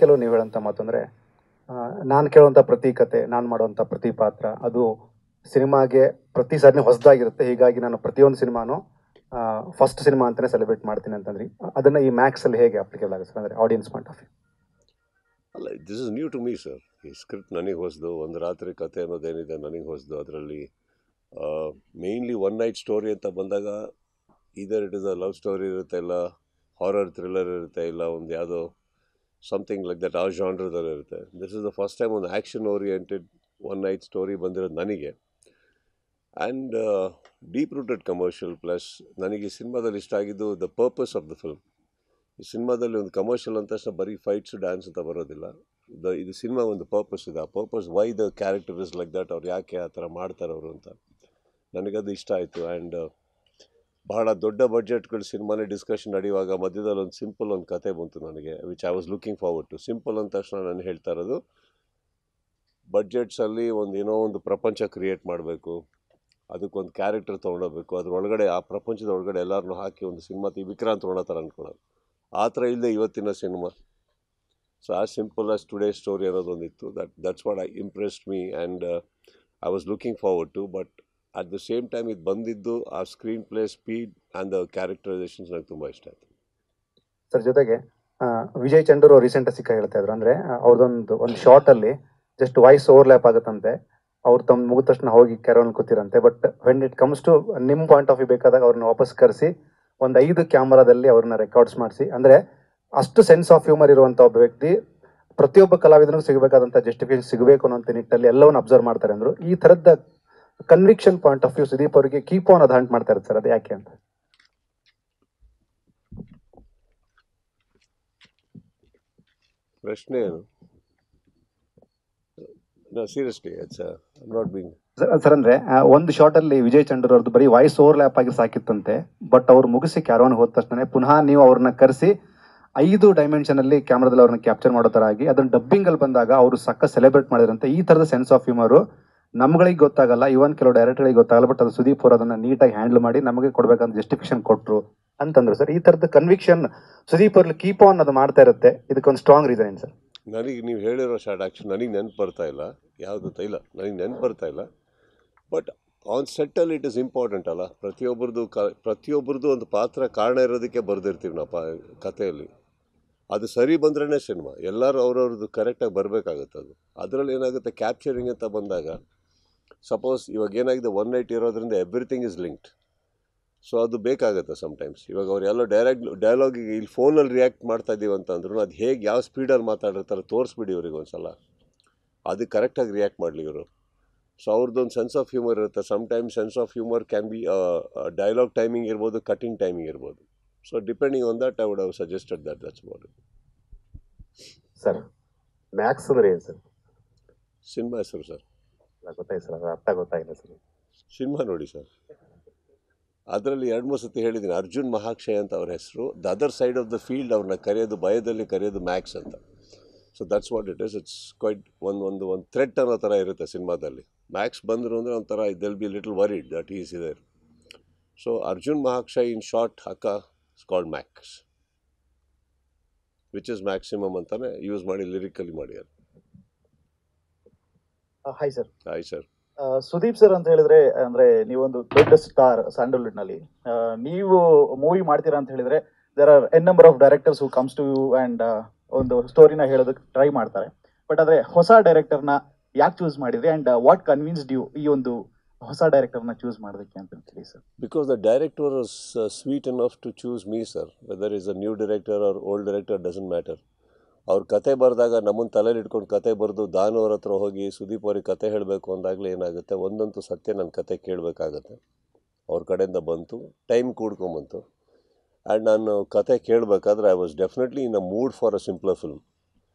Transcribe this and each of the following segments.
ಕೆಲವು ನೀವು ಹೇಳೋಂಥ ಮಾತಂದರೆ ನಾನು ಕೇಳುವಂಥ ಪ್ರತಿ ಕತೆ, ನಾನು ಮಾಡುವಂಥ ಪ್ರತಿ ಪಾತ್ರ ಅದು ಸಿನಿಮಾಗೆ ಪ್ರತಿ ಸಾರಿನೇ ಹೊಸದಾಗಿರುತ್ತೆ. ಹೀಗಾಗಿ ನಾನು ಪ್ರತಿಯೊಂದು ಸಿನಿಮಾನು ಫಸ್ಟ್ ಸಿನಿಮಾ ಅಂತಲೇ ಸೆಲೆಬ್ರೇಟ್ ಮಾಡ್ತೀನಿ ಅಂತಂದ್ರಿ. ಅದನ್ನು ಈ ಮ್ಯಾಕ್ಸಲ್ಲಿ ಹೇಗೆ ಅಪ್ಲಿಕೇಬಲ್ ಆಗುತ್ತೆ ಅಂದರೆ ಆಡಿಯನ್ಸ್ ಪಾಯಿಂಟ್ ಆಫ್ ವ್ಯೂ? ಅಲ್ಲ, this is new to me sir. ಈ ಸ್ಕ್ರಿಪ್ಟ್ ನನಗೆ ಹೊಸದು, ಒಂದು ರಾತ್ರಿ ಕತೆ ಅನ್ನೋದೇನಿದೆ ನನಗೆ ಹೊಸದು. ಅದರಲ್ಲಿ ಮೇಯ್ನ್ಲಿ ಒನ್ ನೈಟ್ ಸ್ಟೋರಿ ಅಂತ ಬಂದಾಗ ಇದರ್ it is a love story ಇರುತ್ತೆ, ಇಲ್ಲ ಹಾರರ್ ಥ್ರಿಲ್ಲರ್ ಇರುತ್ತೆ, ಇಲ್ಲ ಒಂದು ಯಾವುದೋ ಸಮಥಿಂಗ್ ಲೈಕ್ ದಟ್ ಆ ಜಾನ್ರದಲ್ಲಿ ಇರುತ್ತೆ. This is the first time ಒಂದು action oriented one night story ಬಂದಿರೋದು ನನಗೆ. And deep rooted commercial. Plus ನನಗೆ ಈ ಸಿನಿಮಾದಲ್ಲಿ ಇಷ್ಟ ಆಗಿದ್ದು the purpose of the film. ಈ ಸಿನಿಮಾದಲ್ಲಿ ಒಂದು ಕಮರ್ಷಿಯಲ್ ಅಂತ ತಕ್ಷಣ ಬರೀ ಫೈಟ್ಸು ಡ್ಯಾನ್ಸ್ ಅಂತ ಬರೋದಿಲ್ಲ. ಇದು ಸಿನಿಮಾ ಒಂದು ಪರ್ಪಸ್ ಇದೆ. ಆ purpose why the character is like that, ಅವ್ರು ಯಾಕೆ ಆ ಥರ ಮಾಡ್ತಾರೆ ಅವರು ಅಂತ ನನಗದು ಇಷ್ಟ ಆಯಿತು. ಆ್ಯಂಡ್ ಬಹಳ ದೊಡ್ಡ ಬಡ್ಜೆಟ್ಗಳು ಸಿನಿಮಾನೇ ಡಿಸ್ಕಷನ್ ನಡೆಯುವಾಗ ಮಧ್ಯದಲ್ಲಿ ಒಂದು ಸಿಂಪಲ್ ಒಂದು ಕತೆ ಬಂತು ನನಗೆ, which I was looking forward to. Simple ಅಂದ ತಕ್ಷಣ ನಾನು ಹೇಳ್ತಾ ಇರೋದು, ಬಡ್ಜೆಟ್ಸಲ್ಲಿ ಏನೋ ಒಂದು ಪ್ರಪಂಚ ಕ್ರಿಯೇಟ್ ಮಾಡಬೇಕು, ಅದಕ್ಕೊಂದು ಕ್ಯಾರೆಕ್ಟರ್ ತೊಗೊಂಡೋಗ್ಬೇಕು, ಅದ್ರೊಳಗಡೆ ಆ ಪ್ರಪಂಚದ ಒಳಗಡೆ ಎಲ್ಲರನ್ನೂ ಹಾಕಿ ಒಂದು ಸಿನಿಮಾ ವಿಕ್ರಾಂತ್ ರೋಣ ಥರ ಅಂದ್ಕೊಳ್ಳೋದು. ಆ ಥರ ಇಲ್ಲದೆ ಇವತ್ತಿನ ಸಿನಿಮಾ. So as simple as today story ಅನ್ನೋದೊಂದಿತ್ತು. That's what I impressed me and I was looking forward to. But at the same time ಇದು ಬಂದಿದ್ದು ಆ screenplay speed and the characterisations ನನಗೆ ತುಂಬ ಇಷ್ಟ ಆಯಿತು ಸರ್. ಜೊತೆಗೆ ವಿಜಯ್ ಚಂಡೂರು ರೀಸೆಂಟಾಗಿ ಸಿಕ್ಕ ಹೇಳ್ತಾ ಇದ್ರು, ಅಂದರೆ ಅವ್ರದ್ದೊಂದು ಶಾರ್ಟಲ್ಲಿ ಜಸ್ಟ್ ವಾಯ್ಸ್ ಓವರ್ಲ್ಯಾಪ್ ಆಗುತ್ತಂತೆ. ಅವ್ರು ತಮ್ಮ ಮುಗಿದ ತಕ್ಷಣ ಹೋಗಿ ಕ್ಯಾರವನ್ ಕೂತಿರಂತೆ. But when it comes to ನಿಮ್ಮ ಪಾಯಿಂಟ್ ಆಫ್ ವ್ಯೂ ಬೇಕಾದಾಗ ಅವ್ರನ್ನ ವಾಪಸ್ ಕರೆಸಿ ಒಂದು 5 ಕ್ಯಾಮ್ರಾದಲ್ಲಿ ಅವ್ರನ್ನ ರೆಕಾರ್ಡ್ಸ್ ಮಾಡಿಸಿ, ಅಂದರೆ ಅಷ್ಟು ಸೆನ್ಸ್ ಆಫ್ ಹ್ಯೂಮರ್ ಇರುವಂಥ ಒಬ್ಬ ವ್ಯಕ್ತಿ ಪ್ರತಿಯೊಬ್ಬ ಕಲಾವಿದನಿಗೂ ಸಿಗಬೇಕಾದಂಥ ಜಸ್ಟಿಫಿಕೇಶನ್ ಸಿಗಬೇಕು ಅನ್ನೋಂಥ ನಿಟ್ಟಲ್ಲಿ ಎಲ್ಲವನ್ನು ಅಬ್ಸರ್ವ್ ಮಾಡ್ತಾರೆ ಅಂದರು. ಈ ಥರದ conviction point of view Sudeep ಅವರಿಗೆ ಕೀಪ್ ಆನ್ ಅದು ಹಂಟ್ ಮಾಡ್ತಾ ಇರುತ್ತೆ ಸರ್, ಅದು ಯಾಕೆ ಅಂತ? ಪ್ರಶ್ನೆ ಏನು? Seriously it's not being sir, ಅಂದರೆ ಒಂದು ಶಾರ್ಟಲ್ಲಿ ವಿಜಯ್ ಚಂಡೂರ್ ಅವ್ರದ್ದು ಬರೀ ವಾಯ್ಸ್ ಓವರ್ಲ್ಯಾಪ್ ಆಗಿ ಸಾಕಿತ್ತಂತೆ. ಬಟ್ ಅವ್ರು ಮುಗಿಸಿ ಕ್ಯಾರವನ್ ಹೋದ ತಕ್ಷಣ ಪುನಃ ನೀವು ಅವ್ರನ್ನ ಕರೆಸಿ 5 ಡೈಮೆನ್ಷನಲ್ಲಿ ಕ್ಯಾಮ್ರಾದಲ್ಲಿ ಅವ್ರನ್ನ ಕ್ಯಾಪ್ಚರ್ ಮಾಡೋ ಥರ ಆಗಿ ಅದನ್ನು ಡಬ್ಬಿಂಗಲ್ಲಿ ಬಂದಾಗ ಅವರು ಸಕ್ಕ ಸೆಲೆಬ್ರೇಟ್ ಮಾಡಿದ್ರಂತೆ. ಈ ಥರದ ಸೆನ್ಸ್ ಆಫ್ ಹ್ಯೂಮರು ನಮ್ಗಳಿಗೆ ಗೊತ್ತಾಗಲ್ಲ, ಇವನ್ ಕೆಲವು ಡೈರೆಕ್ಟರ್ಗಳಿಗೆ ಗೊತ್ತಾಗಲ್ಲ. ಬಟ್ ಅದು ಸುದೀಪ್ ಅವರು ಅದನ್ನು ನೀಟಾಗಿ ಹ್ಯಾಂಡಲ್ ಮಾಡಿ ನಮಗೆ ಕೊಡಬೇಕಂತ ಜಸ್ಟಿಫಿಕೇಶನ್ ಕೊಟ್ಟರು ಅಂತಂದ್ರು ಸರ್. ಈ ಥರದ ಕನ್ವಿಕ್ಷನ್ ಸುದೀಪ್ ಅವ್ರಲ್ಲಿ ಕೀಪ್ ಆನ್ ಅದು ಮಾಡ್ತಾ ಇರುತ್ತೆ. ಇದಕ್ಕೊಂದು ಸ್ಟ್ರಾಂಗ್ ರೀಸನ್ ಏನು ಸರ್? ನನಗೆ ನೀವು ಹೇಳಿರೋ ಶಾರ್ಟ್ ಆ್ಯಕ್ಷನ್ ನನಗೆ ನೆನಪು ಬರ್ತಾ ಇಲ್ಲ, ಯಾವುದು ಇಲ್ಲ, ನನಗೆ ನೆನಪು ಬರ್ತಾ ಇಲ್ಲ. ಬಟ್ ಆನ್ ಸೆಟ್ಟಲ್ಲಿ ಇಟ್ ಇಸ್ ಇಂಪಾರ್ಟೆಂಟ್ ಅಲ್ಲ. ಪ್ರತಿಯೊಬ್ಬರದ್ದು ಒಂದು ಪಾತ್ರ ಕಾರಣ ಇರೋದಕ್ಕೆ ಬರೆದಿರ್ತೀವಿ ನಾವು ಕಥೆಯಲ್ಲಿ. ಅದು ಸರಿ ಬಂದ್ರೇ ಸಿನಿಮಾ. ಎಲ್ಲರೂ ಅವ್ರವ್ರದ್ದು ಕರೆಕ್ಟಾಗಿ ಬರಬೇಕಾಗುತ್ತೆ. ಅದರಲ್ಲಿ ಏನಾಗುತ್ತೆ, ಕ್ಯಾಪ್ಚರಿಂಗ್ ಅಂತ ಬಂದಾಗ ಸಪೋಸ್ ಇವಾಗ ಏನಾಗಿದೆ, ಒನ್ ನೈಟ್ ಇರೋದ್ರಿಂದ ಎವ್ರಿಥಿಂಗ್ ಇಸ್ ಲಿಂಕ್ಡ್. ಸೊ ಅದು ಬೇಕಾಗುತ್ತೆ ಸಮ್ಟೈಮ್ಸ್. ಇವಾಗ ಅವ್ರು ಎಲ್ಲೋ ಡೈಲಾಗಿಗೆ ಇಲ್ಲಿ ಫೋನಲ್ಲಿ ರಿಯಾಕ್ಟ್ ಮಾಡ್ತಾ ಇದ್ದೀವಿ ಅಂತಂದ್ರೂ ಅದು ಹೇಗೆ ಯಾವ ಸ್ಪೀಡಲ್ಲಿ ಮಾತಾಡಿರ್ತಾರೆ ತೋರಿಸ್ಬಿಡಿ ಇವ್ರಿಗೆ ಒಂದು ಸಲ, ಅದು ಕರೆಕ್ಟಾಗಿ ರಿಯಾಕ್ಟ್ ಮಾಡಲಿ ಇವರು. ಸೊ ಅವ್ರದ್ದೊಂದು ಸೆನ್ಸ್ ಆಫ್ ಹ್ಯೂಮರ್ ಇರುತ್ತೆ. Sometimes sense of humour can be dialogue timing ಇರ್ಬೋದು, ಕಟಿಂಗ್ ಟೈಮಿಂಗ್ ಇರ್ಬೋದು. So depending on that I would have suggested that's what. Sir, Max ಅಂದ್ರೆ ಏನು ಸರ್? ಸಿನಿಮಾ ಹೆಸರು ಸರ್. ಗೊತ್ತಾಯ್ತು ಸರ್, ಅರ್ಥ ಗೊತ್ತಾಗಿಲ್ಲ ಸರ್. ಸಿನಿಮಾ ನೋಡಿ ಸರ್, ಅದರಲ್ಲಿ 2-3 ಸತಿ ಹೇಳಿದ್ದೀನಿ. ಅರ್ಜುನ್ ಮಹಾಕ್ಷಯ್ ಅಂತ ಅವ್ರ ಹೆಸರು. The other side of the field ಅವ್ರನ್ನ ಕರೆಯೋದು, ಭಯದಲ್ಲಿ ಕರೆಯೋದು ಮ್ಯಾಕ್ಸ್ ಅಂತ. So that's what it is. It's quite ಒಂದು ಥ್ರೆಟ್ ಅನ್ನೋ ಥರ ಇರುತ್ತೆ ಸಿನಿಮಾದಲ್ಲಿ. ಮ್ಯಾಕ್ಸ್ ಬಂದರು ಅಂದರೆ ಒಂಥರ they'll be little worried that is ಇದೆ. So Arjun Mahakshay in short ಅಕ್ಕ is called Max, which is maximum ಅಂತಾನೆ ಯೂಸ್ ಮಾಡಿ ಲಿರಿಕಲಿ ಮಾಡ್ಯಾರ. Hi sir. Hi sir. Sudeep sir ಅಂತ ಹೇಳಿದ್ರೆ, ಅಂದ್ರೆ ನೀವೊಂದು ದೊಡ್ಡ ಸ್ಟಾರ್ ಸ್ಯಾಂಡಲ್ವುಡ್ ನಲ್ಲಿ. ನೀವು ಮೂವಿ ಮಾಡ್ತೀರಾ ಅಂತ ಹೇಳಿದ್ರೆ there are N number of directors who comes to you and ಒಂದು ಸ್ಟೋರಿನ ಹೇಳೋದಕ್ಕೆ ಟ್ರೈ ಮಾಡ್ತಾರೆ. ಬಟ್ ಆದ್ರೆ ಹೊಸ ಡೈರೆಕ್ಟರ್ನ ಯಾಕೆ ಚೂಸ್ ಮಾಡಿದ್ರಿ ಅಂಡ್ ವಾಟ್ ಕನ್ವಿನ್ಸ್ಡ್ ಯು ಈ ಒಂದು ಹೊಸ ಡೈರೆಕ್ಟರ್ನ ಚೂಸ್ ಮಾಡೋದಕ್ಕೆ ಅಂತ ಹೇಳಿ sir? Because the director was sweet enough to choose me, sir. Whether it's a new director or old director doesn't matter. ಅವ್ರ ಕತೆ ಬರೆದಾಗ ನಮ್ಮನ್ನು ತಲೆಯಲ್ಲಿ ಇಟ್ಕೊಂಡು ಕತೆ ಬರೆದು ದಾನು ಅವ್ರ ಹತ್ರ ಹೋಗಿ ಸುದೀಪ್ ಅವ್ರಿಗೆ ಕತೆ ಹೇಳಬೇಕು ಅಂದಾಗಲೇ ಏನಾಗುತ್ತೆ, ಒಂದಂತೂ ಸತ್ಯ ನನ್ನ ಕತೆ ಕೇಳಬೇಕಾಗತ್ತೆ. ಅವ್ರ ಕಡೆಯಿಂದ ಬಂತು, ಟೈಮ್ ಕೂಡ್ಕೊಂಬಂತು. ಆ್ಯಂಡ್ ನಾನು ಕತೆ ಕೇಳಬೇಕಾದ್ರೆ I was definitely in a mood for a simpler film.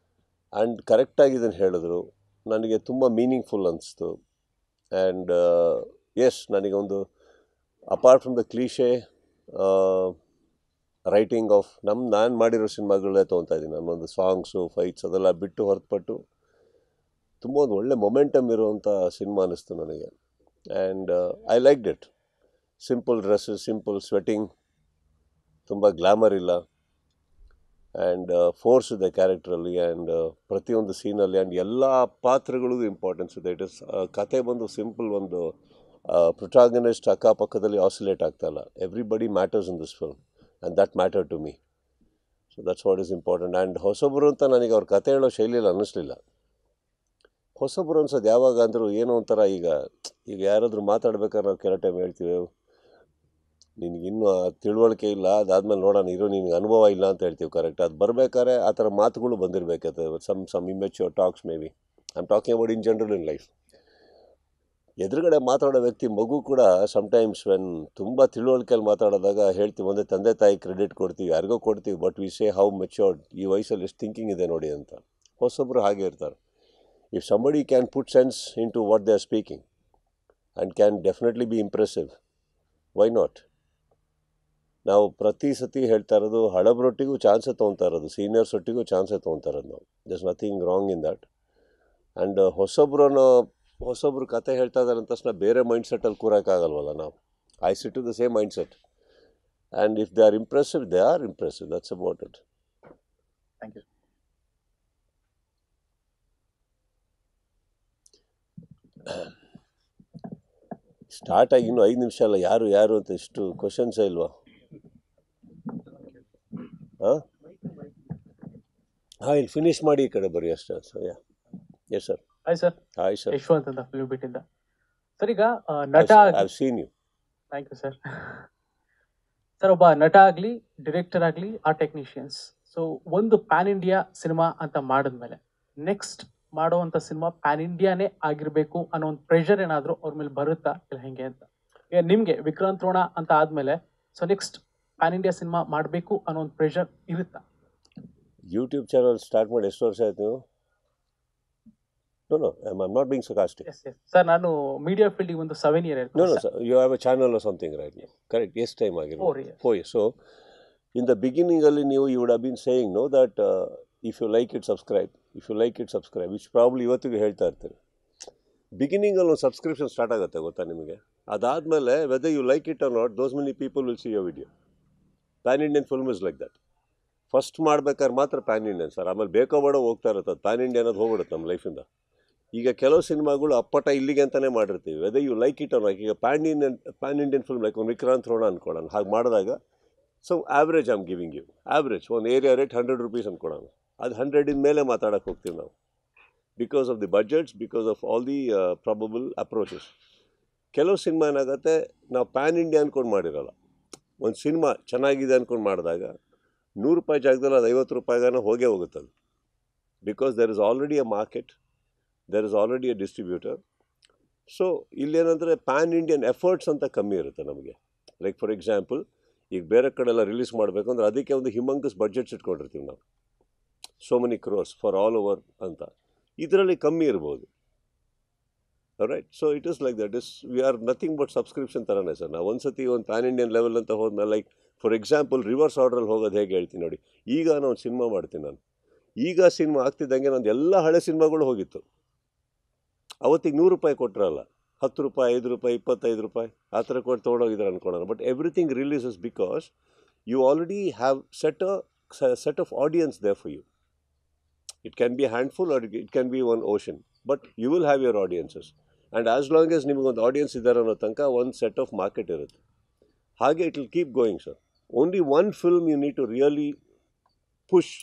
And ಕರೆಕ್ಟಾಗಿ ಇದನ್ನು ಹೇಳಿದ್ರು, ನನಗೆ ತುಂಬ ಮೀನಿಂಗ್ಫುಲ್ ಅನಿಸ್ತು. ಆ್ಯಂಡ್ ಎಸ್, ನನಗೊಂದು apart from the cliche writing of ನಾನು ಮಾಡಿರೋ ಸಿನಿಮಾಗಳೇ ತೊಗೊತಾ ಇದ್ದೀನಿ. ನಮ್ಮೊಂದು ಸಾಂಗ್ಸು, ಫೈಟ್ಸ್ ಅದೆಲ್ಲ ಬಿಟ್ಟು ಹೊರತುಪಟ್ಟು ತುಂಬ ಒಂದು ಒಳ್ಳೆ ಮೊಮೆಂಟಮ್ ಇರುವಂಥ ಸಿನಿಮಾ ಅನ್ನಿಸ್ತು ನನಗೆ. And I liked it. Simple dresses, simple sweating, ತುಂಬ ಗ್ಲಾಮರ್ ಇಲ್ಲ. ಆ್ಯಂಡ್ ಫೋರ್ಸ್ ಇದೆ ಕ್ಯಾರೆಕ್ಟ್ರಲ್ಲಿ ಆ್ಯಂಡ್ ಪ್ರತಿಯೊಂದು ಸೀನಲ್ಲಿ ಆ್ಯಂಡ್ ಎಲ್ಲ ಪಾತ್ರಗಳಿಗೂ ಇಂಪಾರ್ಟೆನ್ಸ್ ಇದೆ. ಇಟ್ ಇಸ್ ಕತೆ ಬಂದು ಸಿಂಪಲ್ ಒಂದು ಪ್ರೊಟಾಗನಿಸ್ಟ್ ಅಕ್ಕಪಕ್ಕದಲ್ಲಿ ಆಸಿಲೇಟ್ ಆಗ್ತಾಯಿಲ್ಲ. Everybody matters in this film and that matter to me. So that's what is important. And ಹೊಸೊಬ್ಬರು ಅಂತ ನನಗೆ ಅವ್ರ ಕತೆ ಹೇಳೋ ಶೈಲಿಯಲ್ಲಿ ಅನ್ನಿಸ್ಲಿಲ್ಲ. ಹೊಸೊಬ್ಬರು ಅನ್ಸೋದು ಯಾವಾಗ ಅಂದರೂ ಏನೋ ಒಂಥರ ಈಗ ಯಾರಾದರೂ ಮಾತಾಡ್ಬೇಕಾದ್ರೆ ನಾವು ಕೆಲವು ಟೈಮ್ ಹೇಳ್ತೀವಿ, ನಿನಗಿನ್ನೂ ತಿಳುವಳಿಕೆ ಇಲ್ಲ, ಅದಾದಮೇಲೆ ನೋಡೋಣ ಇರೋ ನಿನಗೆ ಅನುಭವ ಇಲ್ಲ ಅಂತ ಹೇಳ್ತೀವಿ. ಕರೆಕ್ಟ್. ಅದು ಬರಬೇಕಾದ್ರೆ ಆ ಥರ ಮಾತುಗಳು ಬಂದಿರಬೇಕಾದ್ರೆ some immature talks may be. I am talking about in general in life. ಎದುರುಗಡೆ ಮಾತಾಡೋ ವ್ಯಕ್ತಿ ಮಗು ಕೂಡ ಸಮ್ಟೈಮ್ಸ್ ವೆನ್ ತುಂಬ ತಿಳುವಳಿಕೆಯಲ್ಲಿ ಮಾತಾಡಿದಾಗ ಹೇಳ್ತೀವಿ, ಒಂದೇ ತಂದೆ ತಾಯಿ ಕ್ರೆಡಿಟ್ ಕೊಡ್ತೀವಿ, ಯಾರಿಗೋ ಕೊಡ್ತೀವಿ, but we say how matured, ಈ ವಯಸ್ಸಲ್ಲಿ ಎಷ್ಟು ಥಿಂಕಿಂಗ್ ಇದೆ ನೋಡಿ ಅಂತ. ಹೊಸೊಬ್ಬರು ಹಾಗೆ ಇರ್ತಾರೆ. If somebody can put sense into what they are speaking and can definitely be impressive, why not? ನಾವು ಪ್ರತಿ ಸತಿ ಹೇಳ್ತಾ ಇರೋದು ಹಳಬ್ರೊಟ್ಟಿಗೂ ಚಾನ್ಸೇ ತೊಗೊತಾ ಇರೋದು, ಸೀನಿಯರ್ಸ್ ಒಟ್ಟಿಗೂ ಚಾನ್ಸೇ ತೊಗೊತಾ ಇರೋದು ನಾವು. There is nothing wrong in that. And ಹೊಸೊಬ್ರು ಕತೆ ಹೇಳ್ತಾ ಇದ್ದಾರೆ ಅಂದ ತಕ್ಷಣ ಬೇರೆ ಮೈಂಡ್ಸೆಟ್ಟಲ್ಲಿ ಕೂರೋಕ್ಕಾಗಲ್ವಲ್ಲ ನಾವು. I sit to the same mindset and if they are impressive, they are impressive. That's about it. Thank you. Start ಆಗಿ ಇನ್ನೂ 5 ನಿಮಿಷ ಅಲ್ಲ, ಯಾರು ಅಂತ ಇಷ್ಟು ಕ್ವಶನ್ಸೇ ಇಲ್ವಾ? ಹಾಂ ಇಲ್ಲಿ ಫಿನಿಷ್ ಮಾಡಿ ಈ ಕಡೆ ಬರೀ ಅಷ್ಟೇ. So yes sir. Hi sir. Hi sir. Yashwanth ಅಂತ ಫಿಲ್ಮ್ ಬಿಟ್ಟಿದ್ದ ಸರ್. ಈಗ ನಟ I've seen you. Thank you sir. Sir, ಒಬ್ಬ ನಟ ಆಗಲಿ, ಡೈರೆಕ್ಟರ್ ಆಗಲಿ, ಆ ಟೆಕ್ನಿಷಿಯನ್ಸ್, ಸೊ ಒಂದು ಪ್ಯಾನ್ ಇಂಡಿಯಾ ಸಿನಿಮಾ ಅಂತ ಮಾಡಿದ್ಮೇಲೆ ನೆಕ್ಸ್ಟ್ ಮಾಡೋವಂಥ ಸಿನಿಮಾ ಪ್ಯಾನ್ ಇಂಡಿಯಾನೇ ಆಗಿರಬೇಕು ಅನ್ನೋ ಒಂದು ಪ್ರೆಷರ್ ಏನಾದರೂ ಅವ್ರ ಮೇಲೆ ಬರುತ್ತಾ ಇಲ್ಲ ಹೆಂಗೆ ಅಂತ? ಈಗ ನಿಮಗೆ ವಿಕ್ರಾಂತ್ ರೋಣ ಅಂತ ಆದಮೇಲೆ so next PAN India cinema ಮಾಡಬೇಕು ಅನ್ನೋ ಒಂದು ಪ್ರೆಷರ್ ಇರುತ್ತಾ? ಯೂಟ್ಯೂಬ್ ಚಾನಲ್ ಸ್ಟಾರ್ಟ್ ಮಾಡಿ ಎಷ್ಟು ವರ್ಷ ಆಯ್ತು ನೀವು? No, I'm not being sarcastic. Yes. Sir, ನಾನು ಮೀಡಿಯಾ ಫೀಲ್ಡಿಗೆ ಒಂದು 7 years No, sir. You have a channel or something right now. Correct. Yes, time again. 4 years. 4 years. So, in the beginning, you would have been saying, no, that if you like it, subscribe. If you like it, subscribe. Which probably ಇವತ್ತಿಗೆ ಹೇಳ್ತಾ ಇರ್ತಾರೆ. ಬಿಗಿನಿಂಗಲ್ಲಿ ಒಂದು subscription start ಆಗುತ್ತೆ ಗೊತ್ತಾ ನಿಮಗೆ? ಅದಾದಮೇಲೆ whether you like it or not, those many people will see your video. Pan Indian film is like that. First ಮಾಡ್ಬೇಕಾದ್ರೆ ಮಾತ್ರ ಪ್ಯಾನ್ ಇಂಡಿಯನ್ ಸರ್, ಆಮೇಲೆ ಬೇಕೋ ಬೇಡ ಹೋಗ್ತಾ ಇರುತ್ತೆ. ಅದು ಪ್ಯಾನ್ ಇಂಡಿಯನ್ ಅದು ಹೋಗ್ಬಿಡುತ್ತೆ ನಮ್ಮ ಲೈಫಿಂದ. ಈಗ ಕೆಲವು ಸಿನಿಮಾಗಳು ಅಪ್ಪಟ ಇಲ್ಲಿಗೆ ಅಂತಲೇ ಮಾಡಿರ್ತೀವಿ, whether you like it or not. ಈಗ ಪ್ಯಾನ್ ಇಂಡಿಯನ್ ಫಿಲ್ಮ್ ಲೈಕ್ ಒಂದು ವಿಕ್ರಾಂತ್ ರೋಣ ಅಂದ್ಕೊಳ್ಳೋಣ. ಹಾಗೆ ಮಾಡಿದಾಗ so average I am giving you average ಒಂದು ಏರಿಯಾ ರೇಟ್ 100 rupees ಅಂದ್ಕೊಳ್ಳೋಣ. ಅದು 100 ಮೇಲೆ ಮಾತಾಡೋಕ್ಕೆ ಹೋಗ್ತೀವಿ ನಾವು, because of the budgets, because of all the probable approaches. ಕೆಲವು ಸಿನಿಮಾ ಏನಾಗುತ್ತೆ, ನಾವು ಪ್ಯಾನ್ ಇಂಡಿಯಾ ಅಂದ್ಕೊಂಡು ಮಾಡಿರೋಲ್ಲ. ಒಂದು ಸಿನಿಮಾ ಚೆನ್ನಾಗಿದೆ ಅಂದ್ಕೊಂಡು ಮಾಡಿದಾಗ 100 ರೂಪಾಯಿ ಜಾಗದಲ್ಲಿ ಅದು 50 ರೂಪಾಯಿಗಾನ ಹೋಗೇ ಹೋಗುತ್ತದು. Because there is already a market, there is already a distributor. So ಇಲ್ಲೇನಂದರೆ ಪ್ಯಾನ್ ಇಂಡಿಯನ್ ಎಫರ್ಟ್ಸ್ ಅಂತ ಕಮ್ಮಿ ಇರುತ್ತೆ ನಮಗೆ. ಲೈಕ್ ಫಾರ್ ಎಕ್ಸಾಂಪಲ್, ಈಗ ಬೇರೆ ಕಡೆ ಎಲ್ಲ ರಿಲೀಸ್ ಮಾಡಬೇಕು ಅಂದರೆ ಅದಕ್ಕೆ ಒಂದು ಹಿಮಂಗಸ್ ಬಡ್ಜೆಟ್ಸ್ ಇಟ್ಕೊಂಡಿರ್ತೀವಿ ನಾವು, so many crores for all over ಅಂತ. ಇದರಲ್ಲಿ ಕಮ್ಮಿ ಇರ್ಬೋದು. Right. So it is like that. We are nothing but subscription ಥರನೇ ಸರ್. ನಾವು ಒಂದು ಸತಿ ಒಂದು ಪ್ಯಾನ್ ಇಂಡಿಯನ್ ಲೆವೆಲ್ ಅಂತ ಹೋದ್ಮೇಲೆ, ಲೈಕ್ ಫಾರ್ ಎಕ್ಸಾಂಪಲ್ ರಿವರ್ಸ್ ಆರ್ಡ್ರಲ್ಲಿ ಹೋಗೋದು ಹೇಗೆ ಹೇಳ್ತೀನಿ ನೋಡಿ. ಈಗ ನಾನು ಒಂದು ಸಿನಿಮಾ ಮಾಡ್ತೀನಿ, ನಾನು ಈಗ ಸಿನಿಮಾ ಆಗ್ತಿದ್ದಂಗೆ ನಂದು ಎಲ್ಲ ಹಳೆ ಸಿನಿಮಾಗಳು ಹೋಗಿತ್ತು. ಅವತ್ತಿಗೆ 100 ರೂಪಾಯಿ ಕೊಟ್ಟರಲ್ಲ, 10 ರೂಪಾಯಿ, 5 ರೂಪಾಯಿ, 25 ರೂಪಾಯಿ ಆ ಥರ ಕೊಟ್ಟು ತೊಗೊಂಡೋಗಿದ್ದಾರೆ ಅಂದ್ಕೊಳ್ಳೋಣ. But everything releases because you already have set of audience there for you. It can be a handful or it can be one ocean, but you will have your audiences. And as long as ನಿಮಗೊಂದು audience ಇದ್ದಾರೆ ಅನ್ನೋ ತನಕ ಒಂದು set of market ಇರುತ್ತೆ. ಹಾಗೆ it will keep going sir. Only one film you need to really push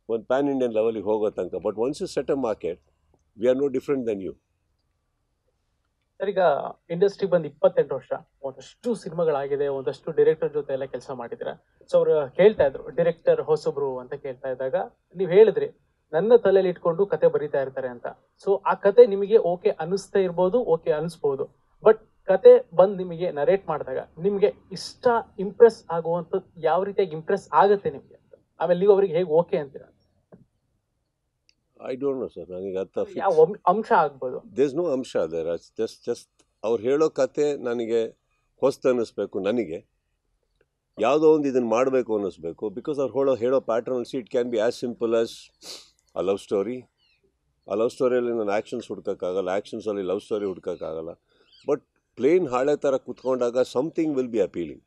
ಒಂದು pan Indian ಲೆವೆಲಿಗೆ ಹೋಗೋ ತನಕ. But once you set a market, we are no different than you. Sir, ಈಗ industry ಬಂದು 28 ವರ್ಷ, ಒಂದಷ್ಟು ಸಿನಿಮಾಗಳಾಗಿದೆ, ಒಂದಷ್ಟು ಡೈರೆಕ್ಟರ್ ಜೊತೆ ಎಲ್ಲ ಕೆಲಸ ಮಾಡಿದ್ದೀರಾ. ಸೊ ಅವ್ರು ಹೇಳ್ತಾ ಇದ್ರು ಡೈರೆಕ್ಟರ್ ಹೊಸಬ್ರು ಅಂತ ಕೇಳ್ತಾ ಇದ್ದಾಗ ನೀವು ಹೇಳಿದ್ರಿ ನನ್ನ ತಲೆಯಲ್ಲಿ ಇಟ್ಕೊಂಡು ಕತೆ ಬರೀತಾ ಇರ್ತಾರೆ ಅಂತ. ಸೊ ಆ ಕತೆ ನಿಮಗೆ ಓಕೆ ಅನಿಸ್ತಾ ಇರ್ಬೋದು, ಓಕೆ ಅನಿಸ್ಬೋದು, ಬಟ್ ಕತೆ ಬಂದು ನಿಮಗೆ ನರೇಟ್ ಮಾಡಿದಾಗ ನಿಮಗೆ ಇಷ್ಟ ಇಂಪ್ರೆಸ್ ಆಗುವಂಥದ್ದು ಯಾವ ರೀತಿಯಾಗಿ ಇಂಪ್ರೆಸ್ ಆಗುತ್ತೆ ನಿಮಗೆ ಅಂತ, ಆಮೇಲೆ ನೀವು ಅವ್ರಿಗೆ ಹೇಗೆ ಓಕೆ ಅಂತೀರಾ? ಐ ಡೋಂಟ್ ನೋ ಸರ್, ನನಗೆ ಯಾವ ಅಂಶ ಆಗ್ಬೋದು? ದೇರ್ಸ್ ನೋ ಅಂಶ ದೇರ್. ಜಸ್ಟ್ ಅವ್ರು ಹೇಳೋ ಕತೆ ನನಗೆ ಹೊಸ್ತು ಅನ್ನಿಸ್ಬೇಕು, ನನಗೆ ಯಾವುದೋ ಒಂದು ಇದನ್ನು ಮಾಡಬೇಕು ಅನ್ನಿಸ್ಬೇಕು. ಬಿಕಾಸ್ ಅವ್ರು ಹೇಳೋ pattern see it can be as simple as a love story. ಆ ಲವ್ ಸ್ಟೋರಿಯಲ್ಲಿ ನಾನು ಆ್ಯಕ್ಷನ್ಸ್ ಹುಡ್ಕೋಕ್ಕಾಗಲ್ಲ, ಆ್ಯಕ್ಷನ್ಸಲ್ಲಿ ಲವ್ ಸ್ಟೋರಿ ಹುಡ್ಕೋಕ್ಕಾಗಲ್ಲ. ಬಟ್ ಪ್ಲೇನ್ ಹಾಳೆ ಥರ ಕುತ್ಕೊಂಡಾಗ something will be appealing.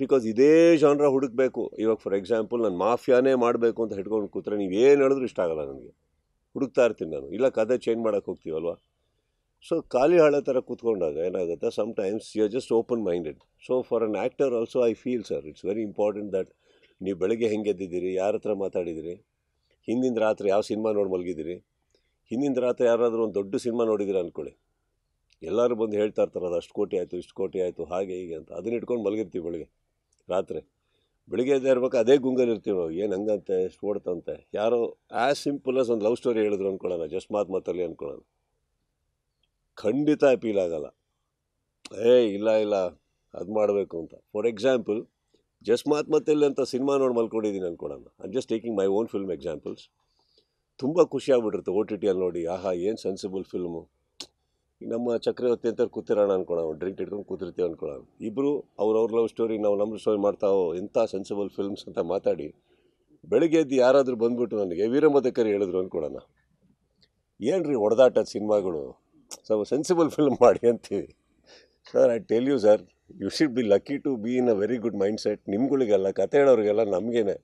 Because ಇದೇ ಜಾನ್ರ ಹುಡುಕಬೇಕು. ಇವಾಗ ಫಾರ್ ಎಕ್ಸಾಂಪಲ್ ನಾನು ಮಾಫಿಯಾನೇ ಮಾಡಬೇಕು ಅಂತ ಹಿಡ್ಕೊಂಡು ಕೂತ್ರೆ ನೀವು ಏನು ಹೇಳಿದ್ರು ಇಷ್ಟ ಆಗಲ್ಲ ನನಗೆ, ಹುಡುಕ್ತಾ ಇರ್ತೀನಿ ನಾನು. ಇಲ್ಲ ಕತೆ ಚೇಂಜ್ ಮಾಡೋಕ್ಕೆ ಹೋಗ್ತೀವಲ್ವ. ಸೊ ಖಾಲಿ ಹಳೆ ಥರ ಕೂತ್ಕೊಂಡಾಗ ಏನಾಗುತ್ತೆ, sometimes you are just open minded. So for an actor also I feel sir it's very important that ನೀವು ಬೆಳಗ್ಗೆ ಹೆಂಗೆ ಎದ್ದಿದ್ದೀರಿ, ಯಾರ ಹತ್ರ ಮಾತಾಡಿದ್ದೀರಿ, ಹಿಂದಿನ ರಾತ್ರಿ ಯಾವ ಸಿನಿಮಾ ನೋಡಿ ಮಲಗಿದ್ದೀರಿ, ಹಿಂದಿನ ರಾತ್ರಿ ಯಾರಾದರೂ ಒಂದು ದೊಡ್ಡ ಸಿನಿಮಾ ನೋಡಿದ್ದೀರಾ ಅಂದ್ಕೊಳ್ಳಿ, ಎಲ್ಲರೂ ಬಂದು ಹೇಳ್ತಾ ಇರ್ತಾರೆ ಅದು ಅಷ್ಟು ಕೋಟಿ ಆಯಿತು ಇಷ್ಟು ಕೋಟಿ ಆಯಿತು ಹಾಗೆ ಹೀಗೆ ಅಂತ. ಅದನ್ನ ಇಟ್ಕೊಂಡು ಮಲಗಿರ್ತೀವಿ ಬೆಳಗ್ಗೆ ರಾತ್ರಿ. ಬೆಳಿಗ್ಗೆ ಎದ್ದು ಇರ್ಬೇಕು ಅದೇ ಗುಂಗಲ್ಲಿ ಇರ್ತೀವಿ ನಾವು, ಏನು ಹಂಗಂತೆ ಎಷ್ಟು ಓಡ್ತಂತೆ. ಯಾರೋ ಆ್ಯಸ್ ಸಿಂಪಲ್ ಆಸ್ ಒಂದು ಲವ್ ಸ್ಟೋರಿ ಹೇಳಿದ್ರು ಅಂದ್ಕೊಳ್ಳೋಣ, ಜಸ್ಟ್ ಮಾತಲ್ಲಿ ಅಂದ್ಕೊಳ್ಳೋಣ, ಖಂಡಿತ ಅಪೀಲ್ ಆಗಲ್ಲ. ಇಲ್ಲ ಅದು ಮಾಡಬೇಕು ಅಂತ. ಫಾರ್ ಎಕ್ಸಾಂಪಲ್ ಜಸ್ಟ್ ಮಾತಲ್ಲಿ ಅಂತ ಸಿನಿಮಾ ನೋಡಿ ಮಲ್ಕೊಂಡಿದ್ದೀನಿ ಅಂದ್ಕೊಳ್ಳೋಣ. I am just taking my own film examples. ತುಂಬ ಖುಷಿ ಆಗ್ಬಿಟ್ಟಿರುತ್ತೆ ಓ ಟಿ ಟಿಯಲ್ಲಿ ನೋಡಿ, ಆಹಾ ಏನು ಸೆನ್ಸಿಬಲ್ ಫಿಲ್ಮು. ನಮ್ಮ ಚಕ್ರವರ್ತಿ ಅಂತ ಕೂತಿರೋಣ ಅಂದ್ಕೊಳ್ಳೋಣ, ಡ್ರಿಂಕ್ ಇಟ್ಕೊಂಡು ಕೂತಿರ್ತೀವಿ ಅಂದ್ಕೊಳ್ಳೋಣ. ಇಬ್ಬರು ಅವ್ರ ಲವ್ ಸ್ಟೋರಿ ನಾವು ನಮ್ಮ ಸ್ಟೋರಿ ಮಾಡ್ತಾವೋ, ಎಂಥ ಸೆನ್ಸಿಬಲ್ ಫಿಲ್ಮ್ಸ್ ಅಂತ ಮಾತಾಡಿ ಬೆಳಗ್ಗೆ ಎದ್ದು ಯಾರಾದರೂ ಬಂದುಬಿಟ್ಟು ನನಗೆ ವೀರಮದಕರಿ ಹೇಳಿದ್ರು ಅಂದ್ಕೊಳ್ಳೋಣ, ಏನು ರೀ ಹೊಡೆದಾಟದ ಸಿನಿಮಾಗಳು, ಸ್ವಲ್ಪ ಸೆನ್ಸಿಬಲ್ ಫಿಲ್ಮ್ ಮಾಡಿ ಅಂತೀವಿ. Sir I tell you sir, you should be lucky to be in a very good mind set. ನಿಮ್ಗಳಿಗೆಲ್ಲ ಕತೆ ಹೇಳೋರಿಗೆಲ್ಲ ನಮಗೇನೆ.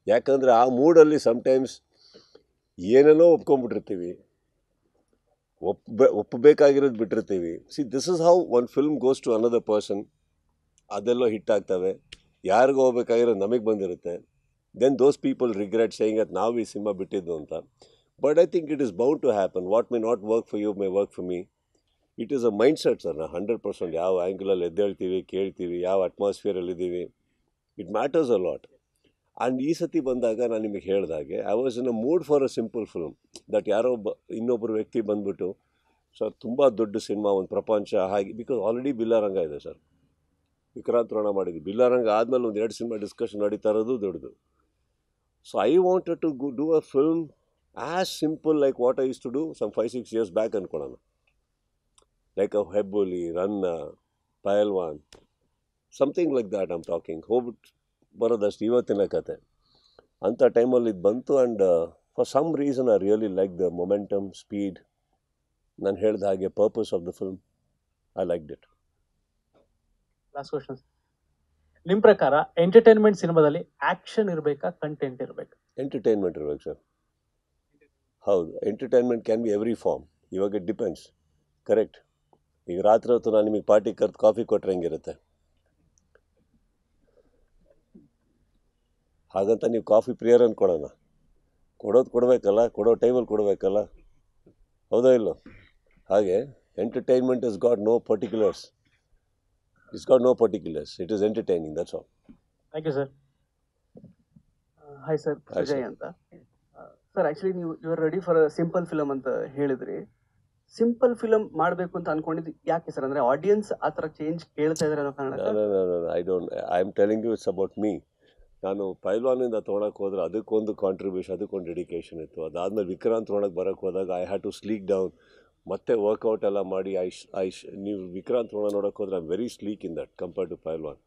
ಯಾಕಂದರೆ ಆ ಮೂಡಲ್ಲಿ ಸಮ್ಟೈಮ್ಸ್ ಏನೇನೋ ಒಪ್ಕೊಂಡ್ಬಿಟ್ಟಿರ್ತೀವಿ, ಒಪ್ಪಬೇಕಾಗಿರೋದು ಬಿಟ್ಟಿರ್ತೀವಿ. See this is how one film goes to another person. ಅದೆಲ್ಲೋ ಹಿಟ್ ಆಗ್ತವೆ, ಯಾರಿಗೂ ಹೋಗ್ಬೇಕಾಗಿರೋದು ನಮಗೆ ಬಂದಿರುತ್ತೆ. Then those people regret saying ಅದು ನಾವು ಈ ಸಿನಿಮಾ ಬಿಟ್ಟಿದ್ದು ಅಂತ. But I think it is bound to happen. What May not work for you may work for me. It is a mind set sir. ನಾವು 100% ಯಾವ ಆ್ಯಂಗಲಲ್ಲಿ ಎದ್ದೇಳ್ತೀವಿ, ಕೇಳ್ತೀವಿ, ಯಾವ ಅಟ್ಮಾಸ್ಫಿಯರಲ್ಲಿದ್ದೀವಿ, it matters a lot. And ಈ ಸತಿ ಬಂದಾಗ ನಾನು ನಿಮಗೆ ಹೇಳಿದಾಗೆ I was in a mood for a simple film. That ಯಾರೋ ಇನ್ನೊಬ್ಬರು ವ್ಯಕ್ತಿ ಬಂದುಬಿಟ್ಟು ಸರ್ ತುಂಬ ದೊಡ್ಡ ಸಿನಿಮಾ, ಒಂದು ಪ್ರಪಂಚ ಹಾಗೆ. ಬಿಕಾಸ್ ಆಲ್ರೆಡಿ ಬಿಲ್ಲಾರಂಗ ಇದೆ ಸರ್, ವಿಕ್ರಾಂತ್ ರೋಣ ಮಾಡಿದ್ವಿ. ಬಿಲ್ಲಾರಂಗ ಆದಮೇಲೆ ಒಂದು 2 ಸಿನಿಮಾ ಡಿಸ್ಕಷನ್ ನಡೀತಾ ಇರೋದು ದೊಡ್ಡದು. So I wanted to do a film as simple like what I use to do some 5-6 years back ಅಂದ್ಕೊಳ್ಳೋಣ. Like a Hebbuli, Ranna, Pahalwan, something like that I'm talking. ಹೋಗ್ಬಿಟ್ಟು ಬರೋದಷ್ಟು ಇವತ್ತಿನ ಕತೆ ಅಂಥ ಟೈಮಲ್ಲಿ ಇದು ಬಂತು. And for some reason I really like the momentum, speed. ನಾನು ಹೇಳಿದ ಹಾಗೆ purpose of the film, I like it. Last question, ನಿಮ್ಮ ಪ್ರಕಾರ ಎಂಟರ್ಟೈನ್ಮೆಂಟ್ ಸಿನಿಮಾದಲ್ಲಿ ಆಕ್ಷನ್ ಇರಬೇಕಾ, ಕಂಟೆಂಟ್ ಇರಬೇಕಾ? ಎಂಟರ್ಟೈನ್ಮೆಂಟ್ ಇರ್ಬೇಕು ಸರ್. ಹೌದು, entertainment can be every form. ಇವಾಗ ಇಟ್ ಡಿಪೆಂಡ್ಸ್. ಕರೆಕ್ಟ್. ಈಗ ರಾತ್ರಿ ಹೊತ್ತು ನಾನು ನಿಮಗೆ ಪಾರ್ಟಿ ಕರೆದು ಕಾಫಿ ಕೊಟ್ಟರೆ ಹೆಂಗಿರುತ್ತೆ? ಹಾಗಂತ ನೀವು ಕಾಫಿ ಪ್ರಿಯರ್ ಅಂದ್ಕೊಡೋಣ, ಕೊಡಬೇಕಲ್ಲ, ಕೊಡೋ ಟೈಮಲ್ಲಿ ಕೊಡಬೇಕಲ್ಲ, ಹೌದಾ ಇಲ್ಲೋ? ಹಾಗೆ entertainment is got no particulars. It's got no particulars. It is entertaining, that's all. Thank you sir. Hi sir, Sujay ಅಂತ. ಸರ್ ಆ್ಯಕ್ಚುಲಿ ನೀವು you are ready for a simple film ಅಂತ ಹೇಳಿದ್ರಿ. ಸಿಂಪಲ್ ಫಿಲಮ್ ಮಾಡಬೇಕು ಅಂತ ಅನ್ಕೊಂಡಿದ್ದು ಯಾಕೆ ಸರ್? ಅಂದರೆ audience ಆ ಥರ ಚೇಂಜ್ ಕೇಳ್ತಾ ಇದ್ದಾರೆ ಅನ್ನೋ ಕಾರಣ? I am telling you it's about me. ನಾನು ಪೈಲ್ವಾನಿಂದ ತೊಗೊಳಕ್ಕೆ ಹೋದ್ರೆ ಅದಕ್ಕೊಂದು ಕಾಂಟ್ರಿಬ್ಯೂಷನ್, ಅದಕ್ಕೊಂದು ಡೆಡಿಕೇಶನ್ ಇತ್ತು. ಅದಾದಮೇಲೆ ವಿಕ್ರಾಂತ್ ತೊಗೊಳಕ್ಕೆ ಬರೋಕ್ಕೆ ಹೋದಾಗ I had to sleek down, ಮತ್ತೆ ವರ್ಕೌಟ್ ಎಲ್ಲ ಮಾಡಿ ನೀವು ವಿಕ್ರಾಂತ್ ನೋಡೋಕ್ಕೆ ಹೋದ್ರೆ I am very sleek in that compared to Pailwaan.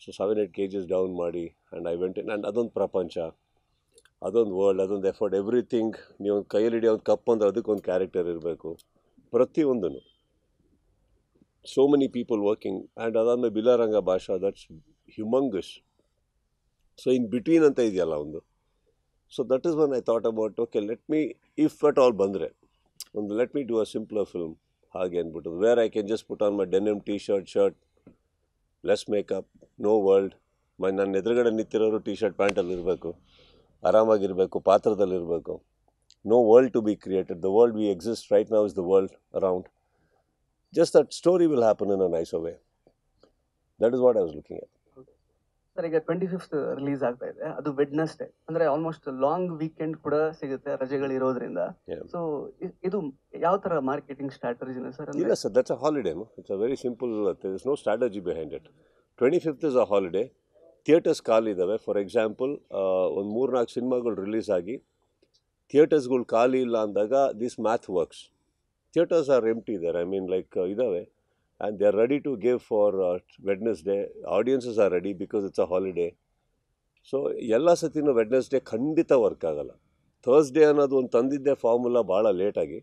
So 7-8 kgs down ಮಾಡಿ and I went in. And ಅದೊಂದು ಪ್ರಪಂಚ, ಅದೊಂದು ವರ್ಲ್ಡ್, ಅದೊಂದು ಎಫರ್ಟ್, ಎವ್ರಿಥಿಂಗ್. ನೀವು ಒಂದು ಕೈಯಲ್ಲಿ ಹಿಡಿಯೋ ಒಂದು ಕಪ್ ಅಂದರೆ ಅದಕ್ಕೊಂದು ಕ್ಯಾರೆಕ್ಟರ್ ಇರಬೇಕು, ಪ್ರತಿಯೊಂದೂ. So many people working. And ಅದಾದಮೇಲೆ Billa Ranga Baasha, that's humongous. So in between ಅಂತ ಇದೆಯಲ್ಲ ಒಂದು. So that is one I thought about, okay let me, if at all ಬಂದರೆ ಒಂದು let me do a simpler film ಹಾಗೆ ಅಂದ್ಬಿಟ್ಟು, where I can just put on my denim shirt, less makeup, no world. ನನ್ನ ಎದುರುಗಡೆ ನಿಂತಿರೋರು shirt ಪ್ಯಾಂಟಲ್ಲಿ ಇರಬೇಕು, ಆರಾಮಾಗಿರಬೇಕು, ಪಾತ್ರದಲ್ಲಿರಬೇಕು. No world to be created. The world we exist right now is the world around. Just that story will happen in a nice way. That is what I was looking at. Sir ಈಗ 25th release ಆಗ್ತಾ ಇದೆ, ಅದು Wednesday, ಅಂದ್ರೆ almost long weekend ಕೂಡ ಸಿಗುತ್ತೆ ರಜೆಗಳಿರೋದ್ರಿಂದ. So ಇದು ಯಾವ ತರ ಮಾರ್ಕೆಟಿಂಗ್ ಸ್ಟ್ರಾಟಜಿನ ಸರ್? ಇಲ್ಲ sir, that's a holiday. It's a very simple. There is no strategy behind it. 25th is a holiday. Theatres ಖಾಲಿ ಇದ್ದಾವೆ. ಫಾರ್ ಎಕ್ಸಾಂಪಲ್ ಒಂದು 3-4 ಸಿನಿಮಾಗಳು ರಿಲೀಸ್ ಆಗಿ ಥಿಯೇಟರ್ಸ್ಗಳು ಖಾಲಿ ಇಲ್ಲ ಅಂದಾಗ this math works. Theatres are empty there, I mean like ಇದ್ದಾವೆ. And they are ready to give for Wednesday. Audiences are ready because it's a holiday. So ಎಲ್ಲ ಸತಿನೂ ವೆಡ್ನೆಸ್ಡೇ ಖಂಡಿತ ವರ್ಕ್ ಆಗಲ್ಲ. ಥರ್ಸ್ಡೇ ಅನ್ನೋದು ಒಂದು ತಂದಿದ್ದೆ ಫಾರ್ಮುಲಾ ಭಾಳ ಲೇಟಾಗಿ,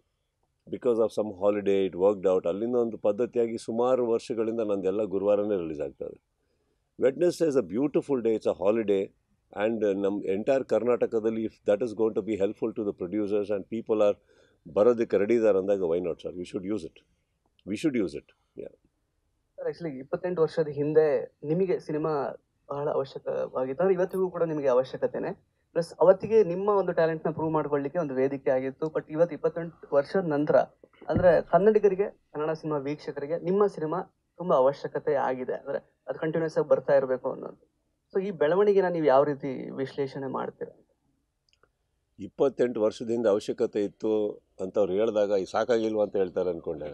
because of some holiday it worked out. ಅಲ್ಲಿಂದ ಒಂದು ಪದ್ಧತಿಯಾಗಿ ಸುಮಾರು ವರ್ಷಗಳಿಂದ ನಂದೆಲ್ಲ ಗುರುವಾರನೇ ರಿಲೀಸ್ ಆಗ್ತದೆ. Wednesday is a beautiful day, it's a holiday. And ನಮ್ಮ ಎಂಟೈರ್ ಕರ್ನಾಟಕದಲ್ಲಿ if that is going to be helpful to the producers and people are ಬರೋದಕ್ಕೆ ರೆಡಿ ಇದ್ದಾರೆ ಅಂದಾಗ why not sir, we should use it. Sir actually 28 ವರ್ಷದ ಹಿಂದೆ ನಿಮಗೆ cinema ಬಹಳ ಅವಶ್ಯಕವಾಗಿತ್ತು, ಅಂದ್ರೆ ಇವತ್ತಿಗೂ ಕೂಡ ನಿಮಗೆ ಅವಶ್ಯಕತೆನೆ. ಪ್ಲಸ್ ಅವತ್ತಿಗೆ ನಿಮ್ಮ ಒಂದು ಟ್ಯಾಲೆಂಟ್ನ ಪ್ರೂವ್ ಮಾಡ್ಕೊಳ್ಳಿಕ್ಕೆ ಒಂದು ವೇದಿಕೆ ಆಗಿತ್ತು. ಬಟ್ ಇವತ್ತು 28 ವರ್ಷದ ನಂತರ ಅಂದ್ರೆ ಕನ್ನಡಿಗರಿಗೆ, ಕನ್ನಡ ಸಿನಿಮಾ ವೀಕ್ಷಕರಿಗೆ ನಿಮ್ಮ ಸಿನಿಮಾ ತುಂಬಾ ಅವಶ್ಯಕತೆ ಆಗಿದೆ, ಅಂದ್ರೆ ಅದು ಕಂಟಿನ್ಯೂಸ್ ಆಗಿ ಬರ್ತಾ ಇರಬೇಕು ಅನ್ನೋದು. ಸೊ ಈ ಬೆಳವಣಿಗೆನ ನೀವು ಯಾವ ರೀತಿ ವಿಶ್ಲೇಷಣೆ ಮಾಡ್ತೀರಾ? 28 ವರ್ಷದಿಂದ ಅವಶ್ಯಕತೆ ಇತ್ತು ಅಂತ ಅವ್ರು ಹೇಳಿದಾಗ ಈ ಸಾಕಾಗಿಲ್ವ ಅಂತ ಹೇಳ್ತಾರೆ ಅಂದ್ಕೊಂಡೆ.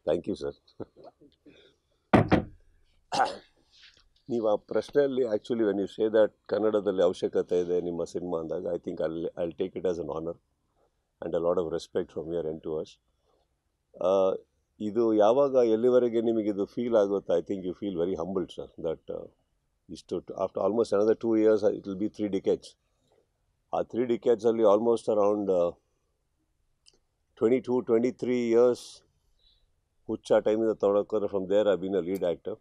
Thank you sir. ನೀವು ಆ ಪ್ರಶ್ನೆಯಲ್ಲಿ actually when you say that ಕನ್ನಡದಲ್ಲಿ ಅವಶ್ಯಕತೆ ಇದೆ ನಿಮ್ಮ ಸಿನಿಮಾ ಅಂದಾಗ I think I'll take it as an honour and a lot of respect from your end to us. ಇದು ಯಾವಾಗ ಎಲ್ಲಿವರೆಗೆ ನಿಮಗಿದು ಫೀಲ್ ಆಗುತ್ತೆ, I think you feel very humbled sir that ಇಷ್ಟು after almost another 2 years it will be 3 decades. ಆ 3 decadesಲ್ಲಿ almost around 22-23 years Huchcha ಟೈಮಿಂದ ತೊಗೊಳಕ್ಕೋದ್ರೆ from there I been a lead actor.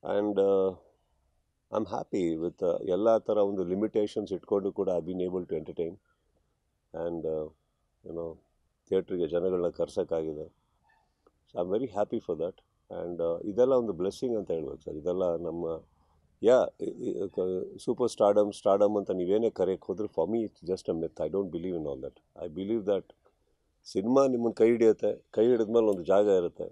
And I am happy with ಎಲ್ಲ ಥರ ಒಂದು limitations ಇಟ್ಕೊಂಡು ಕೂಡ I been able to entertain and ಏನೋ ಥಿಯೇಟ್ರಿಗೆ ಜನಗಳನ್ನ ಕರ್ಸೋಕ್ಕಾಗಿದೆ. So I am very happy for that. And ಇದೆಲ್ಲ ಒಂದು ಬ್ಲೆಸ್ಸಿಂಗ್ ಅಂತ ಹೇಳ್ಬೇಕು ಸರ್. ಇದೆಲ್ಲ ನಮ್ಮ ಸೂಪರ್ ಸ್ಟಾರ್ಡಮ್ ಅಂತ ನೀವೇನೇ ಕರೆಯಕ್ಕೆ ಹೋದ್ರೆ for me it's just a myth. I don't believe in all that. I believe that cinema ನಿಮ್ಮನ್ನು ಕೈ ಹಿಡಿಯುತ್ತೆ, ಕೈ ಹಿಡಿದ್ಮೇಲೆ ಒಂದು ಜಾಗ ಇರುತ್ತೆ.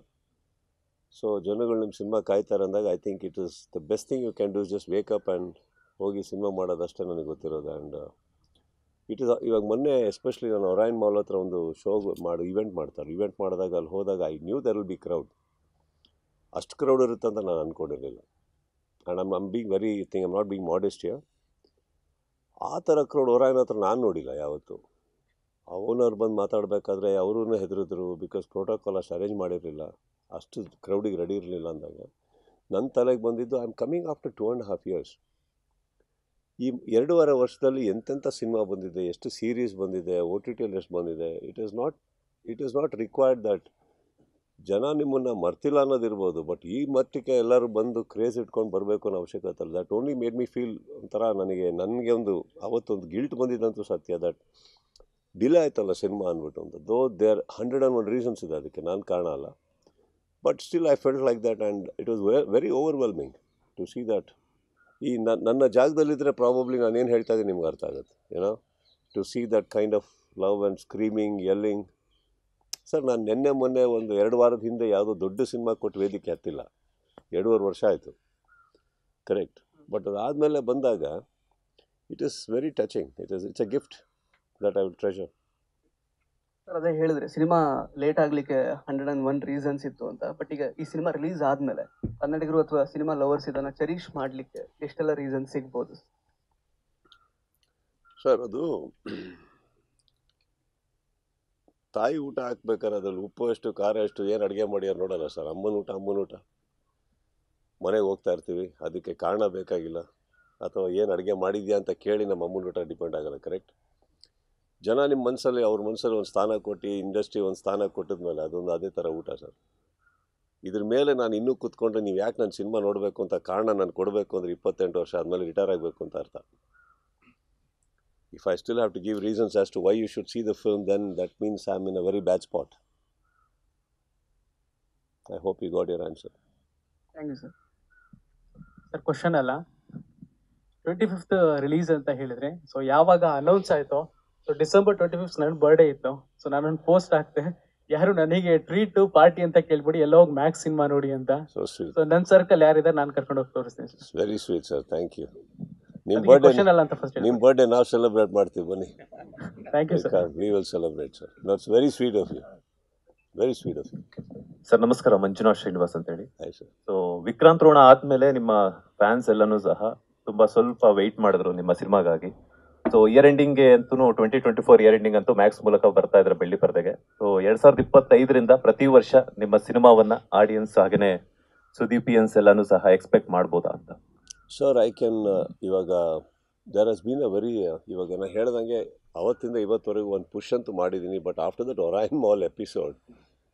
ಸೊ ಜನಗಳು ನಿಮ್ಮ ಸಿನಿಮಾ ಕಾಯ್ತಾರೆ ಅಂದಾಗ I think it is the best thing you can do is just wake up and ಹೋಗಿ ಸಿನಿಮಾ ಮಾಡೋದಷ್ಟೇ ನನಗೆ ಗೊತ್ತಿರೋದು. ಆ್ಯಂಡ್ ಇಟ್ ಇಸ್ ಇವಾಗ ಮೊನ್ನೆ ಎಸ್ಪೆಷಲಿ ನಾನು ಒರಾಯನ್ ಮಾಲ್ ಹತ್ರ ಒಂದು ಈವೆಂಟ್ ಮಾಡ್ತಾರೆ. ಈವೆಂಟ್ ಮಾಡಿದಾಗ ಅಲ್ಲಿ ಹೋದಾಗ I knew there will be crowd. ಅಷ್ಟು ಕ್ರೌಡ್ ಇರುತ್ತೆ ಅಂತ ನಾನು ಅಂದ್ಕೊಂಡಿರಲಿಲ್ಲ. And I'm being very thing I'm not being modest here. ಆ ಥರ ಕ್ರೌಡ್ ಒರಾಯನ್ ಹತ್ರ ನಾನು ನೋಡಿಲ್ಲ ಯಾವತ್ತು. ಓನರ್ ಬಂದು ಮಾತಾಡಬೇಕಾದ್ರೆ ಅವರೂ ಹೆದರಿದ್ರು, ಬಿಕಾಸ್ ಪ್ರೋಟೋಕಾಲ್ ಅಷ್ಟು ಅರೇಂಜ್ ಮಾಡಿರಲಿಲ್ಲ, ಅಷ್ಟು ಕ್ರೌಡಿಗೆ ರೆಡಿ ಇರಲಿಲ್ಲ ಅಂದಾಗ ನನ್ನ ತಲೆಗೆ ಬಂದಿದ್ದು I am coming after 2.5 years. ಈ 2.5 ವರ್ಷದಲ್ಲಿ ಎಂತೆಂಥ ಸಿನಿಮಾ ಬಂದಿದೆ, ಎಷ್ಟು ಸೀರೀಸ್ ಬಂದಿದೆ, OTTಯಲ್ಲಿ ಎಷ್ಟು ಬಂದಿದೆ. It is not required that ಜನ ನಿಮ್ಮನ್ನು ಮರ್ತಿಲ್ಲ ಅನ್ನೋದಿರ್ಬೋದು, ಬಟ್ ಈ ಮಟ್ಟಿಗೆ ಎಲ್ಲರೂ ಬಂದು ಕ್ರೇಜ್ ಇಟ್ಕೊಂಡು ಬರಬೇಕು ಅನ್ನೋ ಅವಶ್ಯಕತೆ ಇಲ್ಲ. That only made me feel ಒಂಥರ ನನಗೆ ಒಂದು ಅವತ್ತೊಂದು ಗಿಲ್ಟ್ ಬಂದಿದ್ದಂತೂ ಸತ್ಯ. ದಟ್ ಡಿಲೇ ಆಯ್ತಲ್ಲ ಸಿನಿಮಾ ಅಂದ್ಬಿಟ್ಟು ಅಂತ. ದೋ ದೇರ್ 101 ರೀಸನ್ಸ್ ಇದೆ ಅದಕ್ಕೆ, ನಾನು ಕಾರಣ ಅಲ್ಲ. But still I felt like that and it was very overwhelming to see that. ಈ ನನ್ನ ಜಾಗದಲ್ಲಿದ್ದರೆ ಪ್ರಾಬಬ್ಲಿ ನಾನೇನು ಹೇಳ್ತಾ ಇದ್ದೀನಿ ನಿಮ್ಗೆ ಅರ್ಥ ಆಗುತ್ತೆ, ಏನೋ to see that kind of love and screaming, yelling. Sir ನಾನು ಮೊನ್ನೆ ಒಂದು 2 ವಾರದ ಹಿಂದೆ ಯಾವುದೋ ದೊಡ್ಡ ಸಿನಿಮಾ ಕೊಟ್ಟು ವೇದಿಕೆ ಹತ್ತಿಲ್ಲ. 2.5 ವರ್ಷ ಆಯಿತು, ಕರೆಕ್ಟ್. ಬಟ್ ಅದಾದಮೇಲೆ ಬಂದಾಗ it is very touching. It's a gift that I will treasure. Sir ಅದೇ ಹೇಳಿದ್ರೆ ಸಿನಿಮಾ ಲೇಟ್ ಆಗ್ಲಿಕ್ಕೆ 101 ರೀಸನ್ಸ್ ಇತ್ತು ಅಂತ. ಬಟ್ ಈಗ ಈ ಸಿನಿಮಾ ರಿಲೀಸ್ ಆದ್ಮೇಲೆ ಕನ್ನಡಿಗರು ಅಥವಾ ಸಿನಿಮಾ ಲವರ್ಸ್ ಇದನ್ನ ಚೆರಿಷ್ ಮಾಡ್ಲಿಕ್ಕೆ ಎಷ್ಟೆಲ್ಲ ರೀಸನ್ ಸಿಗ್ಬೋದು ಸರ್? ಅದು ತಾಯಿ ಊಟ ಹಾಕ್ಬೇಕಾದ್ರೆ ಅದ್ರಲ್ಲಿ ಉಪ್ಪು ಎಷ್ಟು, ಖಾರ ಎಷ್ಟು, ಏನು ಅಡುಗೆ ಮಾಡ್ಯಾರ ನೋಡಲ್ಲ ಸರ್. ಅಮ್ಮನ ಊಟ ಮನೆಗೆ ಹೋಗ್ತಾ ಇರ್ತೀವಿ, ಅದಕ್ಕೆ ಕಾರಣ ಬೇಕಾಗಿಲ್ಲ. ಅಥವಾ ಏನು ಅಡುಗೆ ಮಾಡಿದ್ಯಾ ಅಂತ ಕೇಳಿ ನಮ್ಮ ಅಮ್ಮನ ಊಟ ಡಿಪೆಂಡ್ ಆಗಲ್ಲ, ಕರೆಕ್ಟ್. ಜನ ನಿಮ್ಮ ಮನಸ್ಸಲ್ಲಿ, ಅವ್ರ ಮನಸ್ಸಲ್ಲಿ ಒಂದು ಸ್ಥಾನ ಕೊಟ್ಟು, ಇಂಡಸ್ಟ್ರಿ ಒಂದು ಸ್ಥಾನ ಕೊಟ್ಟಿದ್ಮೇಲೆ ಅದೊಂದು ಅದೇ ಥರ ಊಟ ಸರ್. ಇದ್ರ ಮೇಲೆ ನಾನು ಇನ್ನೂ ಕೂತ್ಕೊಂಡ್ರೆ ನೀವು ಯಾಕೆ ನಾನು ಸಿನಿಮಾ ನೋಡಬೇಕು ಅಂತ ಕಾರಣ ನಾನು ಕೊಡಬೇಕು ಅಂದರೆ 28 ವರ್ಷ ಆದಮೇಲೆ ರಿಟೈರ್ ಆಗಬೇಕು ಅಂತ ಅರ್ಥ. If I still have to give reasons as to why you should see the film, then that means I'm in a very bad spot. I hope you got your answer. Thank you, sir. Sir question ಅಲ್ಲ, 25th release ಅಂತ ಹೇಳಿದ್ರೆ, so ಯಾವಾಗ announce ಆಯಿತು, so December 25th ನನ್ನ birthday ಇತ್ತು. So ನಾನೊಂದು post ಹಾಕ್ತೆ, ಯಾರು ನನಗೆ ಟ್ರೀಟ್ ಪಾರ್ಟಿ ಅಂತ ಕೇಳ್ಬಿಡಿ, ಎಲ್ಲ ಹೋಗಿ ಮ್ಯಾಕ್ಸ್ ಸಿನಿಮಾ ನೋಡಿ ಅಂತ. So sweet. ಸೊ ನನ್ನ ಸರ್ಕಲ್ ಯಾರಿದ್ದಾರೆ ನಾನು ಕರ್ಕೊಂಡು ಹೋಗಿ ತೋರಿಸ್ತೀನಿ. It's very sweet, sir. Thank you. ನಿಮ್ಮ ಬರ್ಡೇ ನಾವು ಸೆಲೆಬ್ರೇಟ್ ಮಾಡ್ತೀವಿ, ಬನ್ನಿ. Thank you sir. We will celebrate, sir. That's very sweet of you. Very sweet of you. Sir ನಮಸ್ಕಾರ, ಮಂಜುನಾಥ್ ಶ್ರೀನಿವಾಸ್ ಅಂತ ಹೇಳಿ. Hi sir. So Vikrant Rona ಆದ್ಮೇಲೆ ನಿಮ್ಮ ಫ್ಯಾನ್ಸ್ ಎಲ್ಲನೂ ಸಹ ತುಂಬಾ ಸ್ವಲ್ಪ ವೆಯ್ಟ್ ಮಾಡಿದ್ರು ನಿಮ್ಮ ಸಿನಿಮಾಗಾಗಿ. ಸೊ ಇಯರ್ ಎಂಡಿಂಗ್ಗೆ ಅಂತೂ 2024 ಇಯರ್ ಎಂಡಿಂಗ್ ಅಂತೂ ಮ್ಯಾಕ್ಸ್ ಮೂಲಕ ಬರ್ತಾ ಇದ್ರೆ ಬೆಳ್ಳಿ ಪರದೆಗೆ. ಸೊ 2025 ಪ್ರತಿ ವರ್ಷ ನಿಮ್ಮ ಸಿನಿಮಾವನ್ನ ಆಡಿಯನ್ಸ್ ಹಾಗೇನೆ ಸುದೀಪಿಯನ್ಸ್ ಎಲ್ಲಾನು ಸಹ ಎಕ್ಸ್ಪೆಕ್ಟ್ ಮಾಡ್ಬೋದಾ ಅಂತ? Sir I can. ಇವಾಗ there has been a very, ಇವಾಗ ನಾನು ಹೇಳ್ದಂಗೆ ಅವತ್ತಿಂದ ಇವತ್ತವರೆಗೂ ಒಂದು ಪುಷ್ ಅಂತೂ ಮಾಡಿದ್ದೀನಿ. But after that Orion mall episode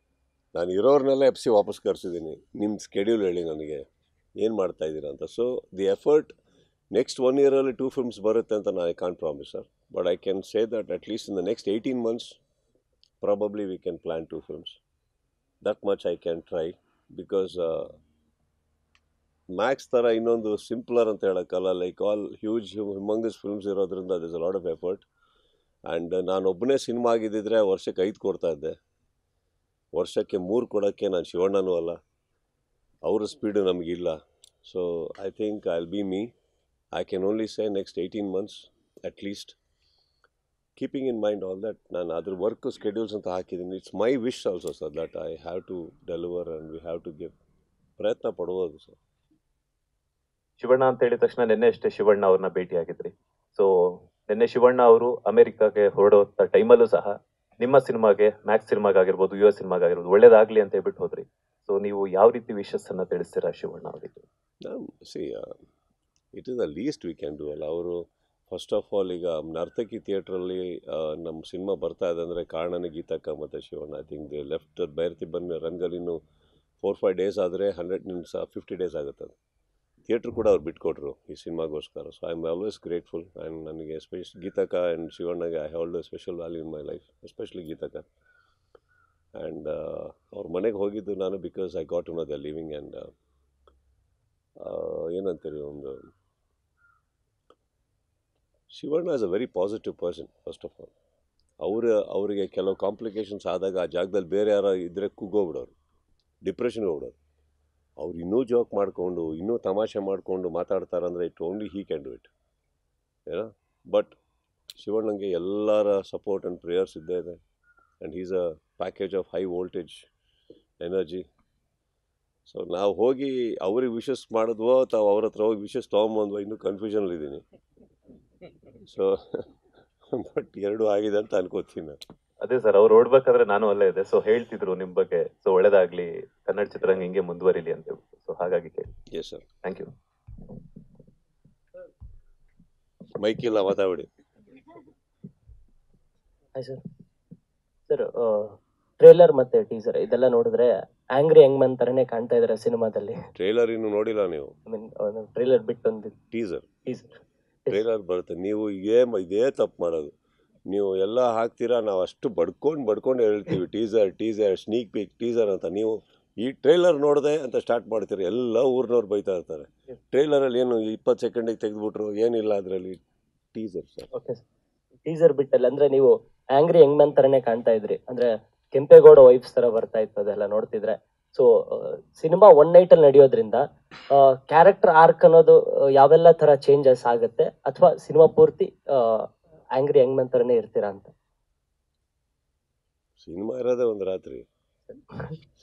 ನಾನು ಇರೋರ್ನೆಲ್ಲ ಎಫ್ ಸಿ ವಾಪಸ್ ಕರೆಸಿದ್ದೀನಿ. ನಿಮ್ಮ ಸ್ಕೆಡ್ಯೂಲ್ ಹೇಳಿ ನನಗೆ ಏನು ಮಾಡ್ತಾ ಇದ್ದೀರಾ ಅಂತ. So the effort next 1 year 2 films ಬರುತ್ತೆ ಅಂತ ನಾನು I can't promise sir, but I can say that at least in the next 18 months probably we can plan 2 films. That much I can try, because Max ಥರ ಇನ್ನೊಂದು simpler ಅಂತ ಹೇಳೋಕ್ಕಲ್ಲ. Like all huge ಹ್ಯುಮಂಗಸ್ films ಇರೋದ್ರಿಂದ this a lot of effort. And ನಾನೊಬ್ಬನೇ cinema ಆಗಿದ್ದಿದ್ರೆ ವರ್ಷಕ್ಕೆ 5 ಕೊಡ್ತಾ ಇದ್ದೆ, ವರ್ಷಕ್ಕೆ 3 ಕೊಡೋಕ್ಕೆ ನಾನು ಶಿವಣ್ಣನೂ ಅಲ್ಲ, ಅವರ ಸ್ಪೀಡು ನಮಗಿಲ್ಲ. So I think I will be me. I can only say next 18 months at least, keeping in mind all that. ನಾನು ಅದ್ರ ವರ್ಕ್ ಸ್ಕೆಡ್ಯೂಲ್ಸ್ ಅಂತ ಹಾಕಿದ್ದೀನಿ. It's my wish also sir that I have to deliver and we have to give. ಪ್ರಯತ್ನ ಪಡ್ಬೋದು sir. Shivanna ಅಂತ ಹೇಳಿದ ತಕ್ಷಣ ನಿನ್ನೆ ಅಷ್ಟೇ ಶಿವಣ್ಣ ಅವ್ರನ್ನ ಭೇಟಿಯಾಗಿದ್ರಿ. ಸೊ ನಿನ್ನೆ ಶಿವಣ್ಣ ಅವರು ಅಮೆರಿಕಾಗೆ ಹೊರಡೋ ಟೈಮಲ್ಲೂ ಸಹ ನಿಮ್ಮ ಸಿನಿಮಾಗೆ, ಮ್ಯಾಕ್ಸ್ ಸಿನಿಮಾಗಾಗಿರ್ಬೋದು, US ಸಿನಿಮಾಗಾಗಿರ್ಬೋದು ಒಳ್ಳೇದಾಗ್ಲಿ ಅಂತ ಹೇಳ್ಬಿಟ್ಟು ಹೋದ್ರಿ. ಸೊ ನೀವು ಯಾವ ರೀತಿ ವಿಶಸ್ ಅನ್ನ ತಿಳಿಸ್ತೀರಾ ಶಿವಣ್ಣ ಅವರಿಗೆ? C it is the least we can do ಅಲ್ಲ. ಅವರು ಫಸ್ಟ್ ಆಫ್ ಆಲ್ ಈಗ ನರ್ತಕಿ ಥಿಯೇಟ್ರಲ್ಲಿ ನಮ್ಮ ಸಿನಿಮಾ ಬರ್ತಾ ಇದೆ ಅಂದರೆ ಕಾರಣನೇ ಗೀತಕ್ಕ ಮತ್ತು Shivanna. I think they left Byrathi ಬಂದು ರಂಗಲ್ಲಿ ಇನ್ನೂ 4-5 days ಆದರೆ 50 days ಆಗುತ್ತೆ. ಅದು ಥಿಯೇಟ್ರ್ ಕೂಡ ಅವ್ರು ಬಿಟ್ಕೊಟ್ರು ಈ ಸಿನಿಮಾಗೋಸ್ಕರ. So I am always grateful. And ನನಗೆ ಗೀತಕ್ಕ ಆ್ಯಂಡ್ ಶಿವಣ್ಣಗೆ I have always special value in my life, especially ಗೀತಕ್ಕ. ಆ್ಯಂಡ್ ಅವ್ರ ಮನೆಗೆ ಹೋಗಿದ್ದು ನಾನು because I got to know the living. And ಏನಂತೀರಿ, ಒಂದು Shivanna is a very positive person. First of all ಅವರಿಗೆ ಕೆಲವು ಕಾಂಪ್ಲಿಕೇಶನ್ಸ್ ಆದಾಗ ಆ ಜಾಗದಲ್ಲಿ ಬೇರೆ ಯಾರು ಇದ್ದರೆ ಕುಗ್ಗೋಗ್ಬಿಡೋರು, ಡಿಪ್ರೆಷನ್ಗೆ ಹೋಗ್ಬಿಡೋರು. ಅವ್ರು ಇನ್ನೂ ಜೋಕ್ ಮಾಡಿಕೊಂಡು ಇನ್ನೂ ತಮಾಷೆ ಮಾಡಿಕೊಂಡು ಮಾತಾಡ್ತಾರಂದರೆ it only he can do it, ಏನೋ. ಬಟ್ ಶಿವಣ್ಣಂಗೆ ಎಲ್ಲರ ಸಪೋರ್ಟ್ ಆ್ಯಂಡ್ ಪ್ರೇಯರ್ಸ್ ಇದ್ದೇ ಇದೆ. And is a package of high voltage energy. So ನಾವು ಹೋಗಿ ಅವ್ರಿಗೆ ವಿಶಸ್ ಮಾಡಿದ್ವೋ ಅಥವಾ ಅವ್ರ ಹತ್ರ ಹೋಗಿ ವಿಶಸ್ ತೊಗೊಂಬಂದ್ವೋ ಇನ್ನೂ ಕನ್ಫ್ಯೂಷನಲ್ಲಿದ್ದೀನಿ. ಸೊ ಬಟ್ ಎರಡೂ ಆಗಿದೆ ಅಂತ ಅನ್ಕೋತೀನಿ ನಾನು. ಅದೇ ಸರ್, ಅವ್ರು ಓಡ್ಬೇಕಾದ್ರೆ ನಾನು ಅಲ್ಲೇ ಇದೆ. ಸೊ ಹೇಳ್ತಿದ್ರು ನಿಮ್ಮ ಬಗ್ಗೆ, ಸೊ ಒಳ್ಳೇದಾಗ್ಲಿ, ಕನ್ನಡ ಚಿತ್ರರಂಗ ಹಿಂಗೆ ಮುಂದುವರಿಲಿ ಅಂತ ಹೇಳ್ಬಿಟ್ಟು. ಸೊ ಹಾಗಾಗಿ ಕೇಳಿ. Yes sir, thank you. ಮೈಕಿಲ್ಲ, ಮಾತಾಡಿ. Hi sir. ಸರ್, ಟ್ರೇಲರ್ ಮತ್ತೆ ಟೀಸರ್ ಇದೆಲ್ಲ ನೋಡಿದ್ರೆ ಆಂಗ್ರಿ ಯಂಗ್ ಮ್ಯಾನ್ ತರನೇ ಕಾಣ್ತಾ ಇದಾರೆ ಸಿನಿಮಾದಲ್ಲಿ. ಟ್ರೇಲರ್ ಇನ್ನು ನೋಡಿಲ್ಲ ನೀವು? ಐ ಮೀನ್ ಟ್ರೇಲರ್ ಬಿಟ್ಟು ಒಂದು ಟೀಸರ್ ಟೀಸರ್ ಟ್ರೇಲರ್ ಬರುತ್ತೆ. ನೀವು ಇದೇ ತಪ್ಪು ಮಾಡೋದು. ನೀವು ಎಲ್ಲ ಹಾಕ್ತೀರಾ, ನಾವು ಅಷ್ಟು ಬಡ್ಕೊಂಡು ಹೇಳ್ತೀವಿ ಟೀಸರ್ ಸ್ನೀಕ್ ಪೀಕ್ ಟೀಸರ್ ಅಂತ. ನೀವು ಈ ಟ್ರೇಲರ್ ನೋಡಿದೆ ಅಂತ ಸ್ಟಾರ್ಟ್ ಮಾಡ್ತೀರಿ, ಎಲ್ಲ ಊರಿನವ್ರು ಬೈತಾ ಇರ್ತಾರೆ. ಟ್ರೇಲರಲ್ಲಿ ಏನು 20 ಸೆಕೆಂಡಿಗೆ ತೆಗೆದುಬಿಟ್ರು, ಏನಿಲ್ಲ ಅದರಲ್ಲಿ. Teaser sir. Okay sir, teaser ಬಿಟ್ಟಲ್ಲ ಅಂದ್ರೆ ನೀವು ಆಂಗ್ರಿ ಯಂಗ್ ಮ್ಯಾನ್ ತರನೇ ಕಾಣ್ತಾ ಇದ್ರಿ. ಅಂದ್ರೆ ಕೆಂಪೇಗೌಡ ವೈಬ್ಸ್ ತರ ಬರ್ತಾ ಇತ್ತು ಅದೆಲ್ಲ ನೋಡ್ತಿದ್ರೆ. ಸೊ ಸಿನಿಮಾ 1 night ಅಲ್ಲಿ ನಡೆಯೋದ್ರಿಂದ ಕ್ಯಾರೆಕ್ಟರ್ ಆರ್ಕ್ ಅನ್ನೋದು ಯಾವೆಲ್ಲ ತರ ಚೇಂಜಸ್ ಆಗುತ್ತೆ, ಅಥವಾ ಸಿನಿಮಾ ಪೂರ್ತಿ ಆಂಗ್ರಿ ಯಂಗ್ ಮ್ಯಾನ್ ತರನೇ ಇರ್ತೀರಾ ಅಂತ? ಸಿನಿಮಾ ಇರೋದೇ ಒಂದು ರಾತ್ರಿ,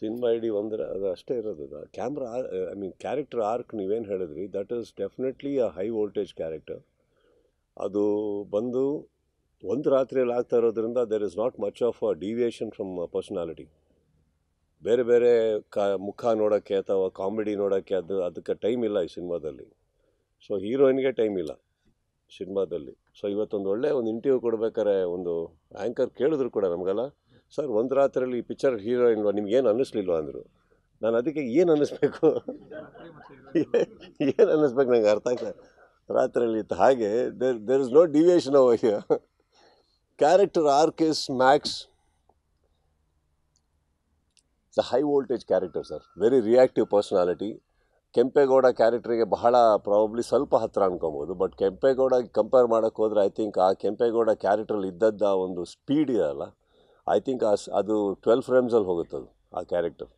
ಸಿನಿಮಾ ಇಡೀ ಅದು ಅಷ್ಟೇ ಇರೋದು. Camera I mean character arc ನೀವೇನು ಹೇಳಿದ್ರಿ, that is definitely a high voltage character. ಅದು ಬಂದು ಒಂದು ರಾತ್ರಿಯಲ್ಲಿ ಆಗ್ತಾ ಇರೋದ್ರಿಂದ there is not much of a deviation from personality. ಬೇರೆ ಬೇರೆ ಮುಖ ನೋಡೋಕ್ಕೆ ಅಥವಾ ಕಾಮಿಡಿ ನೋಡೋಕ್ಕೆ ಅದಕ್ಕೆ ಟೈಮ್ ಇಲ್ಲ ಈ ಸಿನಿಮಾದಲ್ಲಿ. ಸೊ ಹೀರೋಯಿನ್ಗೆ ಟೈಮ್ ಇಲ್ಲ ಸಿನಿಮಾದಲ್ಲಿ. ಸೊ ಇವತ್ತೊಂದು ಒಂದು ಇಂಟರ್ವ್ಯೂ ಕೊಡ್ಬೇಕಾರೆ ಒಂದು ಆ್ಯಂಕರ್ ಕೇಳಿದ್ರು ಕೂಡ ನಮಗೆಲ್ಲ, ಸರ್ ಒಂದು ರಾತ್ರಿಯಲ್ಲಿ ಪಿಕ್ಚರ್ ಹೀರೋಯಿನ್ ನಿಮ್ಗೇನು ಅನ್ನಿಸ್ಲಿಲ್ವ ಅಂದರು. ನಾನು ಅದಕ್ಕೆ ಏನು ಅನ್ನಿಸ್ಬೇಕು ಏನು ಅನ್ನಿಸ್ಬೇಕು ನಂಗೆ ಅರ್ಥ ಆಗ್ತದೆ ರಾತ್ರಿಯಲ್ಲಿ ಇತ್ತು. ಹಾಗೆ there is no deviation over here. Character arc is max the high voltage character sir, very reactive personality. Kempegowda ಕ್ಯಾರೆಕ್ಟ್ರಿಗೆ ಬಹಳ ಪ್ರಾಬಬ್ಲಿ ಸ್ವಲ್ಪ ಹತ್ತಿರ ಅನ್ಕೊಬೋದು. ಬಟ್ ಕೆಂಪೇಗೌಡ ಕಂಪೇರ್ ಮಾಡೋಕ್ಕೆ ಹೋದರೆ ಐ ಥಿಂಕ್ ಆ ಕೆಂಪೇಗೌಡ ಕ್ಯಾರೆಕ್ಟ್ರಲ್ಲಿ ಇದ್ದದ್ದು ಆ ಒಂದು ಸ್ಪೀಡ್ ಇದೆಯಲ್ಲ, ಐ ಥಿಂಕ್ ಅದು 12 ಫ್ರೇಮ್ಸಲ್ಲಿ ಹೋಗುತ್ತದು ಆ ಕ್ಯಾರೆಕ್ಟರ್.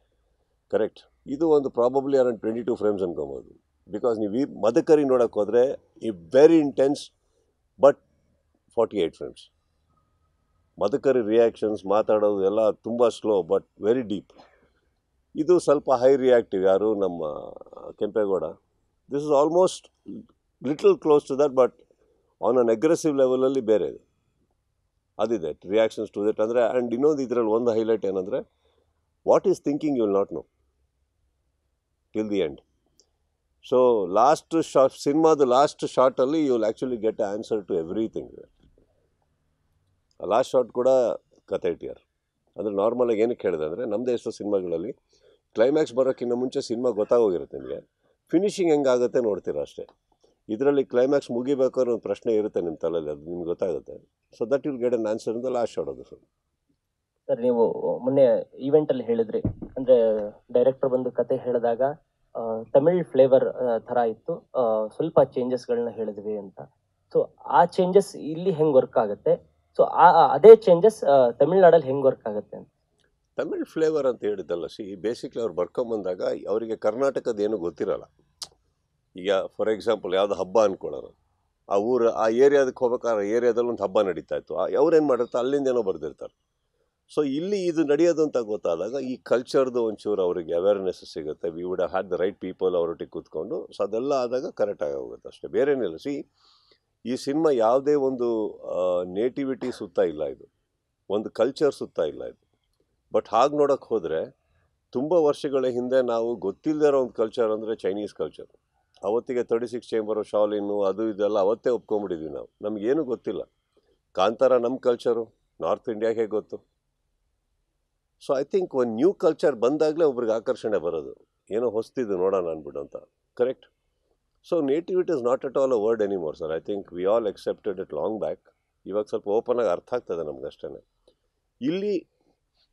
ಕರೆಕ್ಟ್. ಇದು ಒಂದು ಪ್ರಾಬಬ್ಲಿ ಅರೌಂಡ್ 22 ಫ್ರೇಮ್ಸ್ ಅನ್ಕೊಬೋದು. ಬಿಕಾಸ್ ನೀವು ಈ ಮದಕರಿ ನೋಡೋಕ್ಕೆ ಹೋದರೆ ಈ very intense but 48 frames. Madakari reactions ಮಾತಾಡೋದು ಎಲ್ಲ ತುಂಬ ಸ್ಲೋ ಬಟ್ ವೆರಿ ಡೀಪ್. ಇದು ಸ್ವಲ್ಪ ಹೈ ರಿಯಾಕ್ಟಿವ್. ಯಾರು ನಮ್ಮ Kempegowda. This is almost little close to that, but on an aggressive ಲೆವೆಲಲ್ಲಿ ಬೇರೆ ಇದೆ, ಅದಿದೆ ರಿಯಾಕ್ಷನ್ಸ್ ಟು ದಟ್. ಅಂದರೆ ಆ್ಯಂಡ್ ಇನ್ನೊಂದು ಇದರಲ್ಲಿ ಒಂದು ಹೈಲೈಟ್ ಏನಂದರೆ, what is thinking you will not know till the end. So last shot, ಸಿನಿಮಾದ ಲಾಸ್ಟ್ ಶಾರ್ಟಲ್ಲಿ you will actually get answer to everything. Last shot ಕೂಡ ಕತೆ ಇಟ್ಟಿಯಾರ. ಅಂದರೆ ನಾರ್ಮಲಾಗಿ ಏನಕ್ಕೆ ಹೇಳಿದೆ ಅಂದರೆ ನಮ್ಮ ದೇಶದ ಸಿನಿಮಾಗಳಲ್ಲಿ ಕ್ಲೈಮ್ಯಾಕ್ಸ್ ಬರೋಕ್ಕಿಂತ ಮುಂಚೆ ಸಿನಿಮಾ ಗೊತ್ತಾಗೋಗಿರುತ್ತೆ ನಿಮಗೆ, ಫಿನಿಶಿಂಗ್ ಹೆಂಗಾಗುತ್ತೆ ನೋಡ್ತೀರಾ ಅಷ್ಟೇ. ಇದರಲ್ಲಿ ಕ್ಲೈಮ್ಯಾಕ್ಸ್ ಮುಗಿಬೇಕಾದ್ರೆ ಒಂದು ಪ್ರಶ್ನೆ ಇರುತ್ತೆ ನಿಮ್ಮ ತಲೆಯಲ್ಲಿ, ಅದು ನಿಮ್ಗೆ ಗೊತ್ತಾಗುತ್ತೆ. So that will get an answer in the last shot ಅದು ಸರ್. ಸರ್ ನೀವು ಮೊನ್ನೆ ಈವೆಂಟಲ್ಲಿ ಹೇಳಿದ್ರಿ, ಅಂದರೆ ಡೈರೆಕ್ಟರ್ ಬಂದು ಕತೆ ಹೇಳಿದಾಗ ತಮಿಳ್ ಫ್ಲೇವರ್ ಥರ ಇತ್ತು, ಸ್ವಲ್ಪ ಚೇಂಜಸ್ಗಳನ್ನ ಹೇಳಿದ್ವಿ ಅಂತ. ಸೊ ಆ ಚೇಂಜಸ್ ಇಲ್ಲಿ ಹೆಂಗೆ ವರ್ಕ್ ಆಗುತ್ತೆ, ಸೊ ಅದೇ ಚೇಂಜಸ್ ತಮಿಳ್ನಾಡಲ್ಲಿ ಹೆಂಗೆ ವರ್ಕ್ ಆಗುತ್ತೆ ಅಂತ. ತಮಿಳ್ ಫ್ಲೇವರ್ ಅಂತ ಹೇಳಿದ್ದಲ್ಲ, ಬೇಸಿಕ್ಲಿ ಅವ್ರು ಬರ್ಕೊಂಬಂದಾಗ ಅವರಿಗೆ ಕರ್ನಾಟಕದ ಏನು ಗೊತ್ತಿರಲ್ಲ. ಈಗ ಫಾರ್ ಎಕ್ಸಾಂಪಲ್ ಯಾವುದೋ ಹಬ್ಬ ಅಂದ್ಕೊಳ್ಳೋಣ, ಆ ಊರು ಆ ಏರಿಯಾದಕ್ಕೆ ಹೋಗ್ಬೇಕಾದ್ರೆ ಏರಿಯಾದಲ್ಲಿ ಒಂದು ಹಬ್ಬ ನಡೀತಾ ಇತ್ತು, ಅವ್ರೇನು ಮಾಡಿರ್ತಾರೆ ಅಲ್ಲಿಂದ ಏನೋ ಬರ್ದಿರ್ತಾರೆ. ಸೊ ಇಲ್ಲಿ ಇದು ನಡೆಯೋದು ಅಂತ ಗೊತ್ತಾದಾಗ ಈ ಕಲ್ಚರ್ದು ಒಂಚೂರು ಅವರಿಗೆ ಅವೇರ್ನೆಸ್ ಸಿಗುತ್ತೆ. We would had the right people ಅವರೊಟ್ಟಿಗೆ ಕೂತ್ಕೊಂಡು. ಸೊ ಅದೆಲ್ಲ ಆದಾಗ ಕರೆಕ್ಟಾಗಿ ಹೋಗುತ್ತೆ ಅಷ್ಟೇ, ಬೇರೇನಿಲ್ಲ. ಈ ಸಿನಿಮಾ ಯಾವುದೇ ಒಂದು ನೇಟಿವಿಟಿ ಸುತ್ತ ಇಲ್ಲ, ಇದು ಒಂದು ಕಲ್ಚರ್ ಸುತ್ತ ಇಲ್ಲ ಇದು. ಬಟ್ ಹಾಗೆ ನೋಡೋಕ್ಕೆ ಹೋದರೆ ತುಂಬ ವರ್ಷಗಳ ಹಿಂದೆ ನಾವು ಗೊತ್ತಿಲ್ಲದೆ ಇರೋ ಒಂದು ಕಲ್ಚರ್ ಅಂದರೆ ಚೈನೀಸ್ ಕಲ್ಚರ್. ಅವತ್ತಿಗೆ 36 ಚೇಂಬರು, ಶಾಲಿನ್ನು, ಅದು ಇದೆಲ್ಲ ಅವತ್ತೇ ಒಪ್ಕೊಂಬಿಟ್ಟಿದ್ವಿ ನಾವು, ನಮಗೇನು ಗೊತ್ತಿಲ್ಲ. ಕಾಂತಾರ ನಮ್ಮ ಕಲ್ಚರು ನಾರ್ತ್ ಇಂಡಿಯಾಗೆ ಗೊತ್ತು. ಸೊ ಐ ಥಿಂಕ್ ಒಂದು ನ್ಯೂ ಕಲ್ಚರ್ ಬಂದಾಗಲೇ ಒಬ್ರಿಗೆ ಆಕರ್ಷಣೆ ಬರೋದು, ಏನೋ ಹೊಸ್ತಿದ್ದು ನೋಡೋಣ ಅಂದ್ಬಿಟ್ಟು ಅಂತ. Correct. So nativity is not at all a word anymore sir. I think we all accepted it long back. ಇವಾಗ ಸ್ವಲ್ಪ ಓಪನ್ ಆಗಿ ಅರ್ಥ ಆಗ್ತದೆ ನಮ್ಗೆ ಅಷ್ಟೇ. ಇಲ್ಲಿ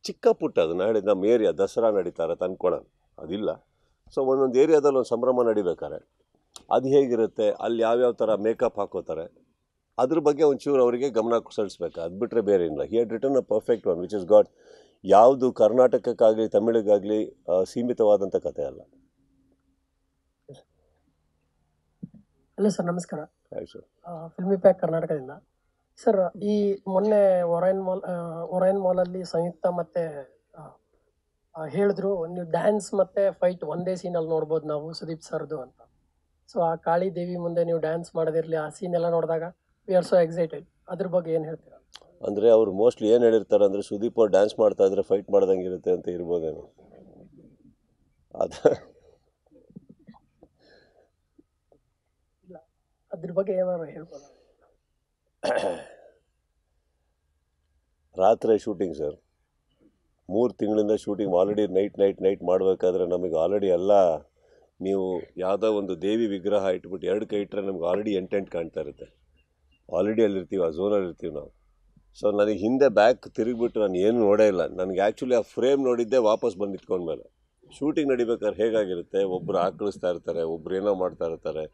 ಚಿಕ್ಕ ಪುಟ್ಟ ಅದನ್ನು ಹೇಳಿದ ನಮ್ಮ ಏರಿಯಾ ದಸರಾ ನಡೀತಾ ಇರತ್ತೆ ಅನ್ಕೊಳ್ಳೋಣ, ಅದಿಲ್ಲ. ಸೊ ಒಂದೊಂದು ಏರಿಯಾದಲ್ಲಿ ಒಂದು ಸಂಭ್ರಮ ನಡಿಬೇಕಾರೆ ಅದು ಹೇಗಿರುತ್ತೆ, ಅಲ್ಲಿ ಯಾವ್ಯಾವ ಥರ ಮೇಕಪ್ ಹಾಕೋತಾರೆ, ಅದ್ರ ಬಗ್ಗೆ ಒಂಚೂರು ಅವರಿಗೆ ಗಮನ ಸಲ್ಲಿಸ್ಬೇಕು. ಅದು ಬಿಟ್ಟರೆ ಬೇರೆ ಇಲ್ಲ. He had return a perfect one which is got. ಯಾವುದು ಕರ್ನಾಟಕಕ್ಕಾಗಲಿ ತಮಿಳಿಗಾಗಲಿ ಸೀಮಿತವಾದಂಥ ಕಥೆ ಅಲ್ಲ. ಹಲೋ ಸರ್, ನಮಸ್ಕಾರ. ಆಯ್ತು ಸರ್. ಫಿಲ್ಮಿ ಪ್ಯಾಕ್ ಕರ್ನಾಟಕದಿಂದ. ಸರ್, ಈ ಮೊನ್ನೆ ಒರೈನ್ ಮಾಲಲ್ಲಿ ಸಂಯುಕ್ತ ಮತ್ತೆ ಹೇಳಿದ್ರು, ನೀವು ಡ್ಯಾನ್ಸ್ ಮತ್ತೆ ಫೈಟ್ ಒಂದೇ ಸೀನಲ್ಲಿ ನೋಡ್ಬೋದು ನಾವು ಸುದೀಪ್ ಸರ್ದು ಅಂತ. ಸೊ ಆ ಕಾಳಿ ದೇವಿ ಮುಂದೆ ನೀವು ಡ್ಯಾನ್ಸ್ ಮಾಡೋದಿರಲಿ, ಆ ಸೀನ್ ಎಲ್ಲ ನೋಡಿದಾಗ ವಿ ಆರ್ ಸೋ ಎಕ್ಸೈಟೆಡ್. ಅದ್ರ ಬಗ್ಗೆ ಏನು ಹೇಳ್ತೀರಾ? ಅಂದರೆ ಅವರು ಮೋಸ್ಟ್ಲಿ ಏನು ಹೇಳಿರ್ತಾರೆ ಅಂದರೆ ಸುದೀಪ್ ಅವ್ರು ಡ್ಯಾನ್ಸ್ ಮಾಡ್ತಾ ಇದ್ರೆ ಫೈಟ್ ಮಾಡ್ದಂಗೆ ಇರುತ್ತೆ ಅಂತ ಇರ್ಬೋದೇನೋ. ಅದ್ರ ಬಗ್ಗೆ ಏನಾದ್ರು ಹೇಳ್ಬೋದು? ರಾತ್ರಿ ಶೂಟಿಂಗ್ ಸರ್, 3 ತಿಂಗಳಿಂದ ಶೂಟಿಂಗ್. ಆಲ್ರೆಡಿ ನೈಟ್ ಮಾಡಬೇಕಾದ್ರೆ ನಮಗೆ ಆಲ್ರೆಡಿ ಎಲ್ಲ, ನೀವು ಯಾವುದೋ ಒಂದು ದೇವಿ ವಿಗ್ರಹ ಇಟ್ಬಿಟ್ಟು 2 ಕೈ ಇಟ್ಟರೆ ನಮ್ಗೆ ಆಲ್ರೆಡಿ ಎಂಟೆಂಟ್ ಕಾಣ್ತಾ ಇರುತ್ತೆ. ಆಲ್ರೆಡಿ ಅಲ್ಲಿರ್ತೀವಿ, ಆ ಝೋನಲ್ಲಿ ಇರ್ತೀವಿ ನಾವು. ಸೊ ನನಗೆ ಹಿಂದೆ ಬ್ಯಾಕ್ ತಿರುಗಿಬಿಟ್ಟು ನಾನು ಏನು ನೋಡೇ ಇಲ್ಲ. ನನಗೆ ಆ್ಯಕ್ಚುಲಿ ಆ ಫ್ರೇಮ್ ನೋಡಿದ್ದೆ ವಾಪಸ್ ಬಂದು ನಿಂತ್ಕೊಂಡ್ಮೇಲೆ. ಶೂಟಿಂಗ್ ನಡಿಬೇಕಾದ್ರೆ ಹೇಗಾಗಿರುತ್ತೆ, ಒಬ್ಬರು ಆಕಳಿಸ್ತಾ ಇರ್ತಾರೆ, ಒಬ್ರು ಏನೋ ಮಾಡ್ತಾ ಇರ್ತಾರೆ.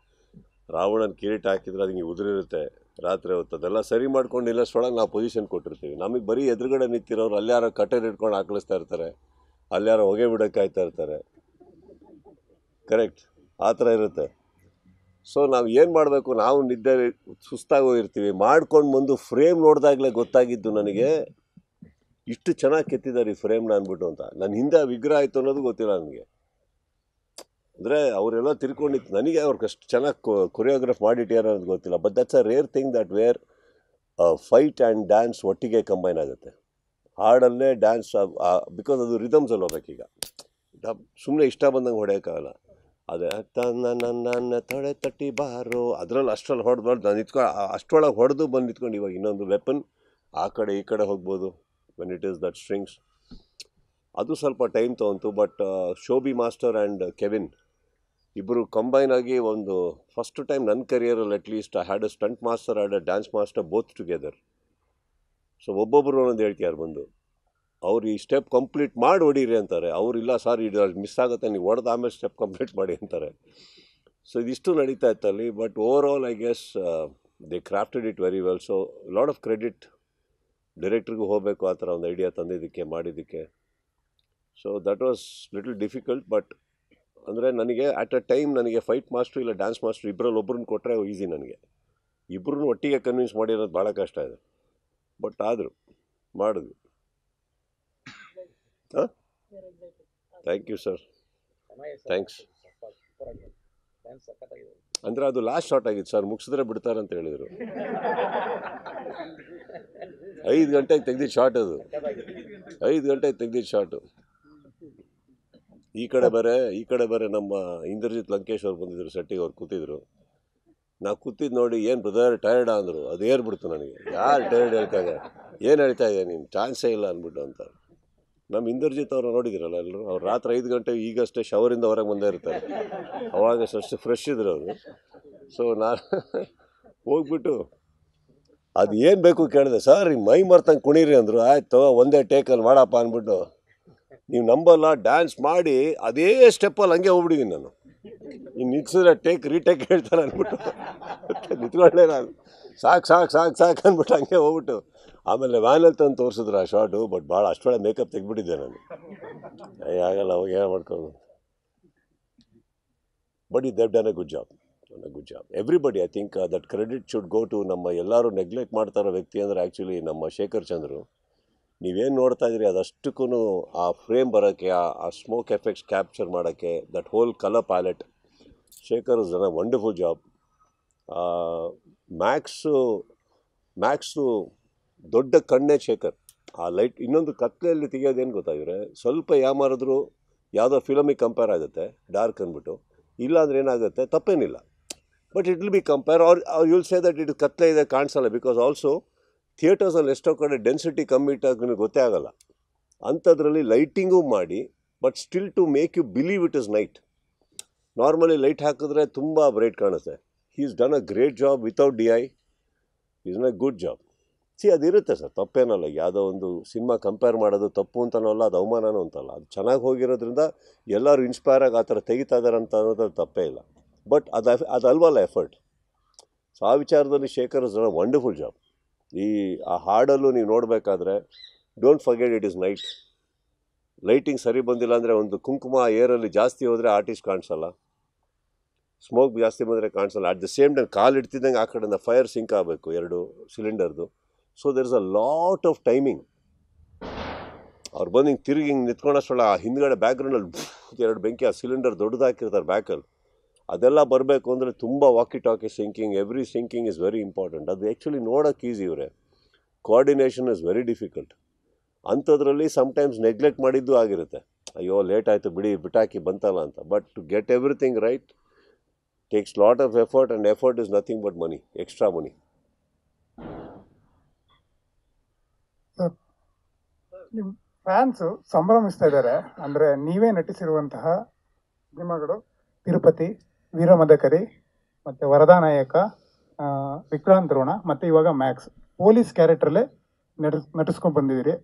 ರಾವಣನ ಕಿರೀಟ ಹಾಕಿದ್ರೆ ಅದು ಹಿಂಗೆ ಉದುರಿರುತ್ತೆ ರಾತ್ರಿ ಹೊತ್ತು. ಅದೆಲ್ಲ ಸರಿ ಮಾಡ್ಕೊಂಡು ಇಲ್ಲಷ್ಟೊಳಗೆ ನಾವು ಪೊಸಿಷನ್ ಕೊಟ್ಟಿರ್ತೀವಿ. ನಮಗೆ ಬರೀ ಎದುರುಗಡೆ ನಿಂತಿರೋರು ಅಲ್ಯಾರೋ ಕಟ್ಟೆರ್ ಇಟ್ಕೊಂಡು ಆಕಳಿಸ್ತಾ ಇರ್ತಾರೆ, ಅಲ್ಯಾರೋ ಹೊಗೆ ಬಿಡೋಕ್ಕೆ ಕಾಯ್ತಾ ಇರ್ತಾರೆ. ಕರೆಕ್ಟ್, ಆ ಥರ ಇರುತ್ತೆ. ಸೊ ನಾವು ಏನು ಮಾಡಬೇಕು, ನಾವು ನಿದ್ದೆ ಸುಸ್ತಾಗೋಗಿರ್ತೀವಿ. ಮಾಡ್ಕೊಂಡು ಬಂದು ಫ್ರೇಮ್ ನೋಡಿದಾಗಲೇ ಗೊತ್ತಾಗಿದ್ದು ನನಗೆ, ಇಷ್ಟು ಚೆನ್ನಾಗಿ ಕೆತ್ತಿದ್ದಾರೆ ಈ ಫ್ರೇಮ್ನ ಅಂದ್ಬಿಟ್ಟು ಅಂತ. ನನ್ನ ಹಿಂದೆ ವಿಗ್ರಹ ಆಯಿತು ಅನ್ನೋದು ಗೊತ್ತಿಲ್ಲ ನನಗೆ. ಅಂದರೆ ಅವರೆಲ್ಲ ತಿರ್ಕೊಂಡಿತ್ತು, ನನಗೆ ಅವ್ರಿಗೆ ಅಷ್ಟು ಚೆನ್ನಾಗಿ ಕೊರಿಯೋಗ್ರಾಫ್ ಮಾಡಿಟ್ಟಾರ ಅನ್ನೋದು ಗೊತ್ತಿಲ್ಲ. But that's a rare thing that where fight and dance ಒಟ್ಟಿಗೆ ಕಂಬೈನ್ ಆಗುತ್ತೆ. ಹಾಡಲ್ಲೇ ಡ್ಯಾನ್ಸ್, ಬಿಕಾಸ್ ಅದು ರಿದಮ್ಸಲ್ಲಿ ಹೋಗ್ಬೇಕೀಗ. ಸುಮ್ಮನೆ ಇಷ್ಟ ಬಂದಂಗೆ ಹೊಡೆಯೋಕ್ಕಾಗಲ್ಲ. ಅದೇ ನನ್ನ ತೊಡೆ ತಟ್ಟಿ ಬಾರೋ, ಅದರಲ್ಲಿ ಅಷ್ಟರಲ್ಲಿ ಹೊಡೆದು ನಾನು ನಿಂತ್ಕೊಂಡು ಅಷ್ಟರೊಳಗೆ ಹೊಡೆದು ಬಂದು ನಿಂತ್ಕೊಂಡು ಇವಾಗ ಇನ್ನೊಂದು ವೆಪನ್ ಆ ಕಡೆ ಈ ಕಡೆ ಹೋಗ್ಬೋದು when it is that strings. ಅದು ಸ್ವಲ್ಪ ಟೈಮ್ ತೊಗೊಂತು. But Shobi master and Kevin ಇಬ್ಬರು ಕಂಬೈನ್ ಆಗಿ ಒಂದು ಫಸ್ಟ್ ಟೈಮ್ ನನ್ನ ಕರಿಯರಲ್ಲಿ at least I had a stunt master and a dance master both together. So ಒಬ್ಬೊಬ್ಬರು ಒಂದೊಂದು ಹೇಳ್ತಿಯಾರು ಬಂದು, ಅವ್ರು ಈ ಸ್ಟೆಪ್ ಕಂಪ್ಲೀಟ್ ಮಾಡಿ ಹೊಡೀರಿ ಅಂತಾರೆ. ಅವ್ರು ಇಲ್ಲ ಸರ್, ಇದು ಮಿಸ್ ಆಗುತ್ತೆ, ನೀವು ಹೊಡೆದು ಆಮೇಲೆ ಸ್ಟೆಪ್ ಕಂಪ್ಲೀಟ್ ಮಾಡಿ ಅಂತಾರೆ. ಸೊ ಇದಿಷ್ಟು ನಡೀತಾ ಇತ್ತಲ್ಲಿ. But over all I guess they crafted it very well. So lot of credit ಡೈರೆಕ್ಟ್ರಿಗೂ ಹೋಗಬೇಕು ಆ ಥರ ಒಂದು ಐಡಿಯಾ ತಂದಿದ್ದಕ್ಕೆ, ಮಾಡಿದ್ದಕ್ಕೆ. So that was little difficult. But ಅಂದರೆ ನನಗೆ ಅಟ್ ಅ ಟೈಮ್ ನನಗೆ ಫೈಟ್ ಮಾಸ್ಟ್ರು ಇಲ್ಲ ಡ್ಯಾನ್ಸ್ ಮಾಸ್ಟ್ರು ಇಬ್ಬರಲ್ಲಿ ಒಬ್ಬರನ್ನ ಕೊಟ್ಟರೆ ಈಸಿ. ನನಗೆ ಇಬ್ಬರನ್ನೂ ಒಟ್ಟಿಗೆ ಕನ್ವಿನ್ಸ್ ಮಾಡಿರೋದು ಭಾಳ ಕಷ್ಟ ಇದೆ. ಬಟ್ ಆದರೂ ಮಾಡಿದ್ವಿ. ಹಾಂ, ಥ್ಯಾಂಕ್ ಯು ಸರ್, ಥ್ಯಾಂಕ್ಸ್. ಅಂದರೆ ಅದು ಲಾಸ್ಟ್ ಶಾಟ್ ಆಗಿತ್ತು ಸರ್, ಮುಗಿಸಿದ್ರೆ ಬಿಡ್ತಾರೆ ಅಂತ ಹೇಳಿದರು. 5 ಗಂಟೆಗೆ ತೆಗ್ದಿದ್ದು ಶಾಟ್ ಅದು, 5 ಗಂಟೆಗೆ ತೆಗ್ದಿದ್ದು ಶಾಟು. ಈ ಕಡೆ ಬೇರೆ ನಮ್ಮ ಇಂದ್ರಜಿತ್ ಲಂಕೇಶ್ ಅವ್ರು ಬಂದಿದ್ರು ಸೆಟ್ಟಿಗೆ. ಅವ್ರು ಕೂತಿದ್ರು. ನಾವು ಕೂತಿದ್ದು ನೋಡಿ, ಏನು ಬ್ರದರ್ ಟಯರ್ಡ ಅಂದರು. ಅದು ಏರ್ಬಿಡ್ತು ನನಗೆ. ಯಾರು ಟಯರ್ಡ್ ಹೇಳ್ತಾಗ, ಏನು ಹೇಳ್ತಾ ಇದೆ ನೀನು, ಚಾನ್ಸೇ ಇಲ್ಲ ಅಂದ್ಬಿಟ್ಟು ಅಂತ. ನಮ್ಮ ಇಂದ್ರಜಿತ್ ಅವ್ರು ನೋಡಿದಿರಲ್ಲ ಎಲ್ಲರೂ, ಅವ್ರು ರಾತ್ರಿ 5 ಗಂಟೆ ಈಗಷ್ಟೇ ಶವರಿಂದ ಹೊರಗೆ ಬಂದೇ ಇರ್ತಾರೆ, ಅವಾಗ ಅಷ್ಟು ಫ್ರೆಶ್ ಇದ್ರು ಅವರು. ಸೊ ನಾನು ಹೋಗ್ಬಿಟ್ಟು ಅದು ಏನು ಬೇಕು ಕೇಳಿದೆ, ಸರ್ ಈ ಮೈ ಮರ್ತಂಗೆ ಕುಣೀರಿ ಅಂದರು. ಆಯ್ತು ಒಂದೇ ಟೇಕಲ್ಲಿ ಮಾಡಪ್ಪ ಅಂದ್ಬಿಟ್ಟು, ನೀವು ನಂಬಲ್ಲ, ಡ್ಯಾನ್ಸ್ ಮಾಡಿ ಅದೇ ಸ್ಟೆಪ್ಪಲ್ಲಿ ಹಂಗೆ ಹೋಗ್ಬಿಟ್ಟಿದ್ದೀನಿ ನಾನು. ಇನ್ನು ನಿಲ್ಸಿದ್ರೆ ರೀಟೇಕ್ ಹೇಳ್ತಾರೆ ಅಂದ್ಬಿಟ್ಟು ನಿಂತ್ಕೊಳ್ಳೆ ನಾನು, ಸಾಕು ಸಾಕು ಸಾಕು ಸಾಕು ಅಂದ್ಬಿಟ್ಟು ಹಂಗೆ ಹೋಗ್ಬಿಟ್ಟು ಆಮೇಲೆ ವ್ಯಾನಲ್ಲಿ ತಂದು ತೋರಿಸಿದ್ರು ಆ ಶಾರ್ಟು. ಬಟ್ ಭಾಳ ಅಷ್ಟೊಳ್ಳೆ ಮೇಕಪ್ ತೆಗ್ಬಿಟ್ಟಿದ್ದೆ ನಾನು, ಆಗಲ್ಲ ಅವಾಗ ಏನು ಮಾಡ್ಕೊಂಡು. But they've done a good job, good job everybody. I think that credit should go to ನಮ್ಮ ಎಲ್ಲರೂ ನೆಗ್ಲೆಕ್ಟ್ ಮಾಡ್ತಾರೋ ವ್ಯಕ್ತಿ ಅಂದರೆ ಆ್ಯಕ್ಚುಲಿ ನಮ್ಮ ಶೇಖರ್ ಚಂದ್ರು. ನೀವೇನು ನೋಡ್ತಾ ಇದ್ರಿ ಅದಷ್ಟಕ್ಕೂ ಆ ಫ್ರೇಮ್ ಬರೋಕ್ಕೆ, ಆ ಸ್ಮೋಕ್ ಎಫೆಕ್ಟ್ಸ್ ಕ್ಯಾಪ್ಚರ್ ಮಾಡೋಕ್ಕೆ, that hole colour palette, Shekhar is done a wonderful job. Max ದೊಡ್ಡ ಕಣ್ಣೇ ಶೇಖರ್. ಆ ಲೈಟ್ ಇನ್ನೊಂದು ಕತ್ಲೆಯಲ್ಲಿ ತೆಗಿಯೋದೇನು ಗೊತ್ತಾಗಿದ್ರೆ, ಸ್ವಲ್ಪ ಯಾಮಾರಿದ್ರು ಯಾವುದೋ ಫಿಲಮಿಗೆ ಕಂಪೇರ್ ಆಗುತ್ತೆ ಡಾರ್ಕ್ ಅಂದ್ಬಿಟ್ಟು, ಇಲ್ಲಾಂದ್ರೆ ಏನಾಗುತ್ತೆ ತಪ್ಪೇನಿಲ್ಲ. But it will be compare or you'll say that it ಕತ್ಲೆ ಇದೆ ಕಾಣಿಸಲ್ಲ. ಬಿಕಾಸ್ ಆಲ್ಸೋ ಥಿಯೇಟರ್ಸಲ್ಲಿ ಎಷ್ಟೋ ಕಡೆ ಡೆನ್ಸಿಟಿ ಕಮ್ಮಿ ಇಟ್ಟಾಗ ಗೊತ್ತೇ ಆಗೋಲ್ಲ. ಅಂಥದ್ರಲ್ಲಿ ಲೈಟಿಂಗು ಮಾಡಿ, but still to make you believe it is night. Normally light ಹಾಕಿದ್ರೆ ತುಂಬ ಬ್ರೈಟ್ ಕಾಣುತ್ತೆ. He is done a great job without DI. Is done a good job. ಅದಿರುತ್ತೆ ಸರ್, ತಪ್ಪೇನಲ್ಲ. ಯಾವುದೋ ಒಂದು ಸಿನಿಮಾ ಕಂಪೇರ್ ಮಾಡೋದು ತಪ್ಪು ಅಂತನೂ ಅಲ್ಲ, ಅದು ಅವಮಾನನೂ ಅಂತಲ್ಲ. ಅದು ಚೆನ್ನಾಗಿ ಹೋಗಿರೋದ್ರಿಂದ ಎಲ್ಲರೂ ಇನ್ಸ್ಪೈರ್ ಆಗಿ ಆ ಥರ ತೆಗಿತಾ ಇದ್ದಾರೆ ಅಂತ ಅನ್ನೋದ್ರಲ್ಲಿ ತಪ್ಪೇ ಇಲ್ಲ. But ಅದಲ್ವಲ್ಲ effort. ಸೊ ಆ ವಿಚಾರದಲ್ಲಿ Shekhar is done a wonderful job. ಆ ಹಾಡಲ್ಲೂ ನೀವು ನೋಡಬೇಕಾದ್ರೆ, don't forget it is night. Lighting ಸರಿ ಬಂದಿಲ್ಲ ಅಂದರೆ, ಒಂದು ಕುಂಕುಮ ಏರಲ್ಲಿ ಜಾಸ್ತಿ ಹೋದರೆ ಆರ್ಟಿಸ್ಟ್ ಕಾಣಿಸಲ್ಲ, ಸ್ಮೋಕ್ ಜಾಸ್ತಿ ಬಂದರೆ ಕಾಣಿಸಲ್ಲ. ಅಟ್ ದ ಸೇಮ್ ಟೈಮ್ ಕಾಲು ಇಡ್ತಿದ್ದಂಗೆ ಆ ಕಡೆಯಿಂದ ಫೈರ್ ಸಿಂಕ್ ಆಗಬೇಕು 2 ಸಿಲಿಂಡರ್ದು. So there is a lot of timing. ಅವ್ರು ಬಂದು ಹಿಂಗೆ ತಿರುಗಿ ಹಿಂಗೆ ನಿಂತ್ಕೊಂಡಷ್ಟೊಳ ಆ ಹಿಂದ್ಗಡೆ ಬ್ಯಾಕ್ಗ್ರೌಂಡಲ್ಲಿ 2 ಬೆಂಕಿ, ಆ ಸಿಲಿಂಡರ್ ದೊಡ್ಡದು ಹಾಕಿರ್ತಾರೆ ಬ್ಯಾಕಲ್ಲಿ, ಅದೆಲ್ಲ ಬರಬೇಕು ಅಂದರೆ ತುಂಬ walkie talkie syncing, every syncing is very important. ಅದು ಆ್ಯಕ್ಚುಲಿ ನೋಡೋಕೆ ಈಸಿ ಇವರೇ, ಕೋಆರ್ಡಿನೇಷನ್ ಇಸ್ ವೆರಿ ಡಿಫಿಕಲ್ಟ್. ಅಂಥದ್ರಲ್ಲಿ ಸಮ್ಟೈಮ್ಸ್ ನೆಗ್ಲೆಕ್ಟ್ ಮಾಡಿದ್ದು ಆಗಿರುತ್ತೆ, ಅಯ್ಯೋ ಲೇಟ್ ಆಯಿತು ಬಿಡಿ ಬಿಟ್ಟಾಕಿ ಬಂತಲ್ಲ ಅಂತ. But to get everything right takes lot of effort, and effort is nothing but money, extra money. ನಿಮ್ಮ ಫ್ಯಾನ್ಸು ಸಂಭ್ರಮಿಸ್ತಾ ಇದ್ದಾರೆ ಅಂದರೆ, ನೀವೇ ನಟಿಸಿರುವಂತಹ ಸಿನಿಮಾಗಳು ತಿರುಪತಿ, ವೀರಮದಕರಿ, ಮತ್ತು ವರದಾನಾಯಕ, ವಿಕ್ರಾಂತ್ ರೋಣ, ಮತ್ತು ಇವಾಗ ಮ್ಯಾಕ್ಸ್. ಪೊಲೀಸ್ ಕ್ಯಾರೆಕ್ಟ್ರಲ್ಲೇ ನಟಿಸ್ಕೊಂಡು ಬಂದಿದ್ದೀರಿ.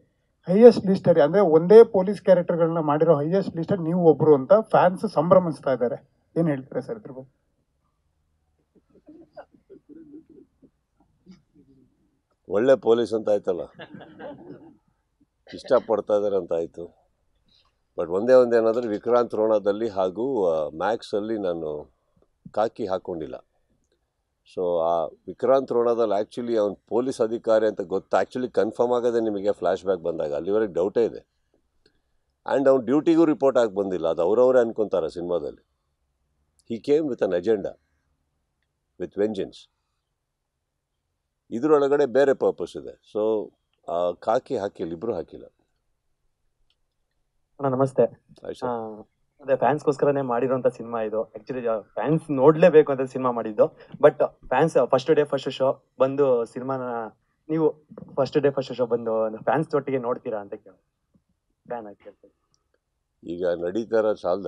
ಹೈಯೆಸ್ಟ್ ಲಿಸ್ಟಲ್ಲಿ ಅಂದರೆ ಒಂದೇ ಪೊಲೀಸ್ ಕ್ಯಾರೆಕ್ಟರ್ಗಳನ್ನ ಮಾಡಿರೋ ಹೈಯೆಸ್ಟ್ ಲಿಸ್ಟಲ್ಲಿ ನೀವು ಒಬ್ಬರು ಅಂತ ಫ್ಯಾನ್ಸ್ ಸಂಭ್ರಮಿಸ್ತಾ ಇದ್ದಾರೆ. ಏನು ಹೇಳ್ತೀರಾ ಸರ್ ಇದ್ರ ಬಗ್ಗೆ? ಒಳ್ಳೆ ಪೊಲೀಸ್ ಅಂತ ಆಯ್ತಲ್ಲ, ಇಷ್ಟಪಡ್ತಾ ಇದ್ದಾರೆ ಅಂತ ಆಯಿತು. ಬಟ್ ಒಂದೇನಂದರೆ ವಿಕ್ರಾಂತ್ ರೋಣದಲ್ಲಿ ಹಾಗೂ ಮ್ಯಾಕ್ಸಲ್ಲಿ ನಾನು ಕಾಕಿ ಹಾಕ್ಕೊಂಡಿಲ್ಲ. ಸೊ ಆ ವಿಕ್ರಾಂತ್ ರೋಣದಲ್ಲಿ ಆ್ಯಕ್ಚುಲಿ ಅವ್ನು ಪೊಲೀಸ್ ಅಧಿಕಾರಿ ಅಂತ ಗೊತ್ತು. ಆ್ಯಕ್ಚುಲಿ ಕನ್ಫರ್ಮ್ ಆಗೋದೇ ನಿಮಗೆ ಫ್ಲ್ಯಾಶ್ ಬ್ಯಾಕ್ ಬಂದಾಗ, ಅಲ್ಲಿವರೆಗೆ ಡೌಟೇ ಇದೆ. ಆ್ಯಂಡ್ ಅವ್ನು ಡ್ಯೂಟಿಗೂ ರಿಪೋರ್ಟ್ ಆಗಿ ಬಂದಿಲ್ಲ, ಅದು ಅವರವರೇ ಅನ್ಕೊತಾರೆ ಸಿನಿಮಾದಲ್ಲಿ. He came with an agenda, with vengeance. ಇದರೊಳಗಡೆ ಬೇರೆ ಪರ್ಪಸ್ ಇದೆ. ಸೊ ಕಾಕಿ ಹಾಕಿಲ್ಲ, ಇಬ್ಬರು ಹಾಕಿಲ್ಲ. ನಮಸ್ತೆ. ಅದೇ ಫ್ಯಾನ್ಸ್ಗೋಸ್ಕರನೇ ಮಾಡಿರೋಂಥ ಸಿನಿಮಾ ಇದು. ಆ್ಯಕ್ಚುಲಿ ಫ್ಯಾನ್ಸ್ ನೋಡಲೇಬೇಕು ಅಂತ ಸಿನಿಮಾ ಮಾಡಿದ್ದು. But fans first day first show ಬಂದು ಸಿನಿಮಾನ ನೀವು ಫಸ್ಟ್ ಡೇ ಫಸ್ಟ್ ಶೋ ಬಂದು ಫ್ಯಾನ್ಸ್ ಒಟ್ಟಿಗೆ ನೋಡ್ತೀರಾ ಅಂತ ಕೇಳಿ ಫ್ಯಾನ್ ಆಗಿ ಕೇಳ್ತೀನಿ. ಈಗ ನಡೀತಾರ ಸಾಲ್ದ,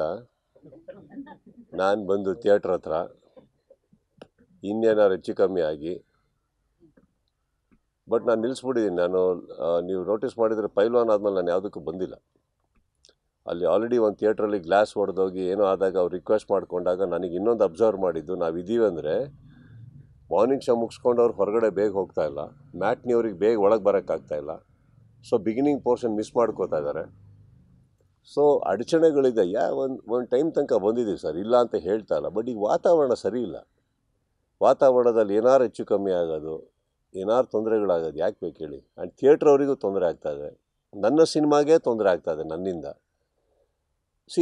ನಾನು ಬಂದು ಥಿಯೇಟ್ರ್ ಹತ್ರ ಇನ್ನೇನಾರು ಹೆಚ್ಚು ಕಮ್ಮಿ ಆಗಿ, ಬಟ್ ನಾನು ನಿಲ್ಲಿಸ್ಬಿಟ್ಟಿದ್ದೀನಿ. ನೀವು ನೋಟಿಸ್ ಮಾಡಿದರೆ ಪೈಲ್ವಾನ್ ಆದಮೇಲೆ ನಾನು ಯಾವುದಕ್ಕೂ ಬಂದಿಲ್ಲ. ಅಲ್ಲಿ ಆಲ್ರೆಡಿ ಒಂದು ಥಿಯೇಟ್ರಲ್ಲಿ ಗ್ಲಾಸ್ ಹೊಡೆದೋಗಿ ಏನೋ ಆದಾಗ ಅವ್ರು ರಿಕ್ವೆಸ್ಟ್ ಮಾಡಿಕೊಂಡಾಗ ನನಗೆ ಇನ್ನೊಂದು ಅಬ್ಸರ್ವ್ ಮಾಡಿದ್ದು, ನಾವು ಇದ್ದೀವಿ ಅಂದರೆ ಮಾರ್ನಿಂಗ್ ಶೋ ಮುಗಿಸ್ಕೊಂಡವ್ರು ಹೊರಗಡೆ ಬೇಗ ಹೋಗ್ತಾ ಇಲ್ಲ, ಮ್ಯಾಟ್ನಿಯವ್ರಿಗೆ ಬೇಗ ಒಳಗೆ ಬರೋಕ್ಕಾಗ್ತಾಯಿಲ್ಲ. ಸೊ ಬಿಗಿನಿಂಗ್ ಪೋರ್ಷನ್ ಮಿಸ್ ಮಾಡ್ಕೋತಾ ಇದ್ದಾರೆ. ಸೊ ಅಡಚಣೆಗಳಿದೆ. ಒಂದು ಟೈಮ್ ತನಕ ಬಂದಿದ್ದೀವಿ ಸರ್, ಇಲ್ಲ ಅಂತ ಹೇಳ್ತಾ ಇಲ್ಲ. ಬಟ್ ಈಗ ವಾತಾವರಣ ಸರಿ ಇಲ್ಲ. ವಾತಾವರಣದಲ್ಲಿ ಏನಾರು ಹೆಚ್ಚು ಕಮ್ಮಿ ಆಗೋದು, ಏನಾರು ತೊಂದರೆಗಳಾಗೋದು ಯಾಕೆ ಬೇಕು ಹೇಳಿ. ಆ್ಯಂಡ್ ಥಿಯೇಟ್ರ್ ಅವರಿಗೂ ತೊಂದರೆ ಆಗ್ತಾಯಿದೆ, ನನ್ನ ಸಿನಿಮಾಗೆ ತೊಂದರೆ ಆಗ್ತಾಯಿದೆ ನನ್ನಿಂದ.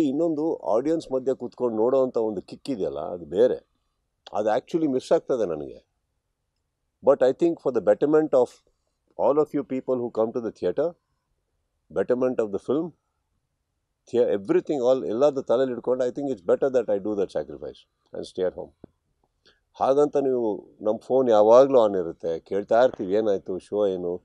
ಇನ್ನೊಂದು ಆಡಿಯನ್ಸ್ ಮಧ್ಯೆ ಕೂತ್ಕೊಂಡು ನೋಡೋವಂಥ ಒಂದು ಕಿಕ್ ಇದೆಯಲ್ಲ, ಅದು ಬೇರೆ. ಅದು ಆ್ಯಕ್ಚುಲಿ ಮಿಸ್ ಆಗ್ತದೆ ನನಗೆ. But I think for the betterment of all of you people who come to the theatre, betterment of the film, everything ಎಲ್ಲದ ತಲೆಯಲ್ಲಿ ಇಟ್ಕೊಂಡು I think it's better that I do that sacrifice and stay at home. ಹಾಗಂತ ನೀವು ನಮ್ಮ phone ಯಾವಾಗಲೂ on ಇರುತ್ತೆ, ಕೇಳ್ತಾ ಇರ್ತೀವಿ ಏನಾಯಿತು, ಶೋ ಏನು,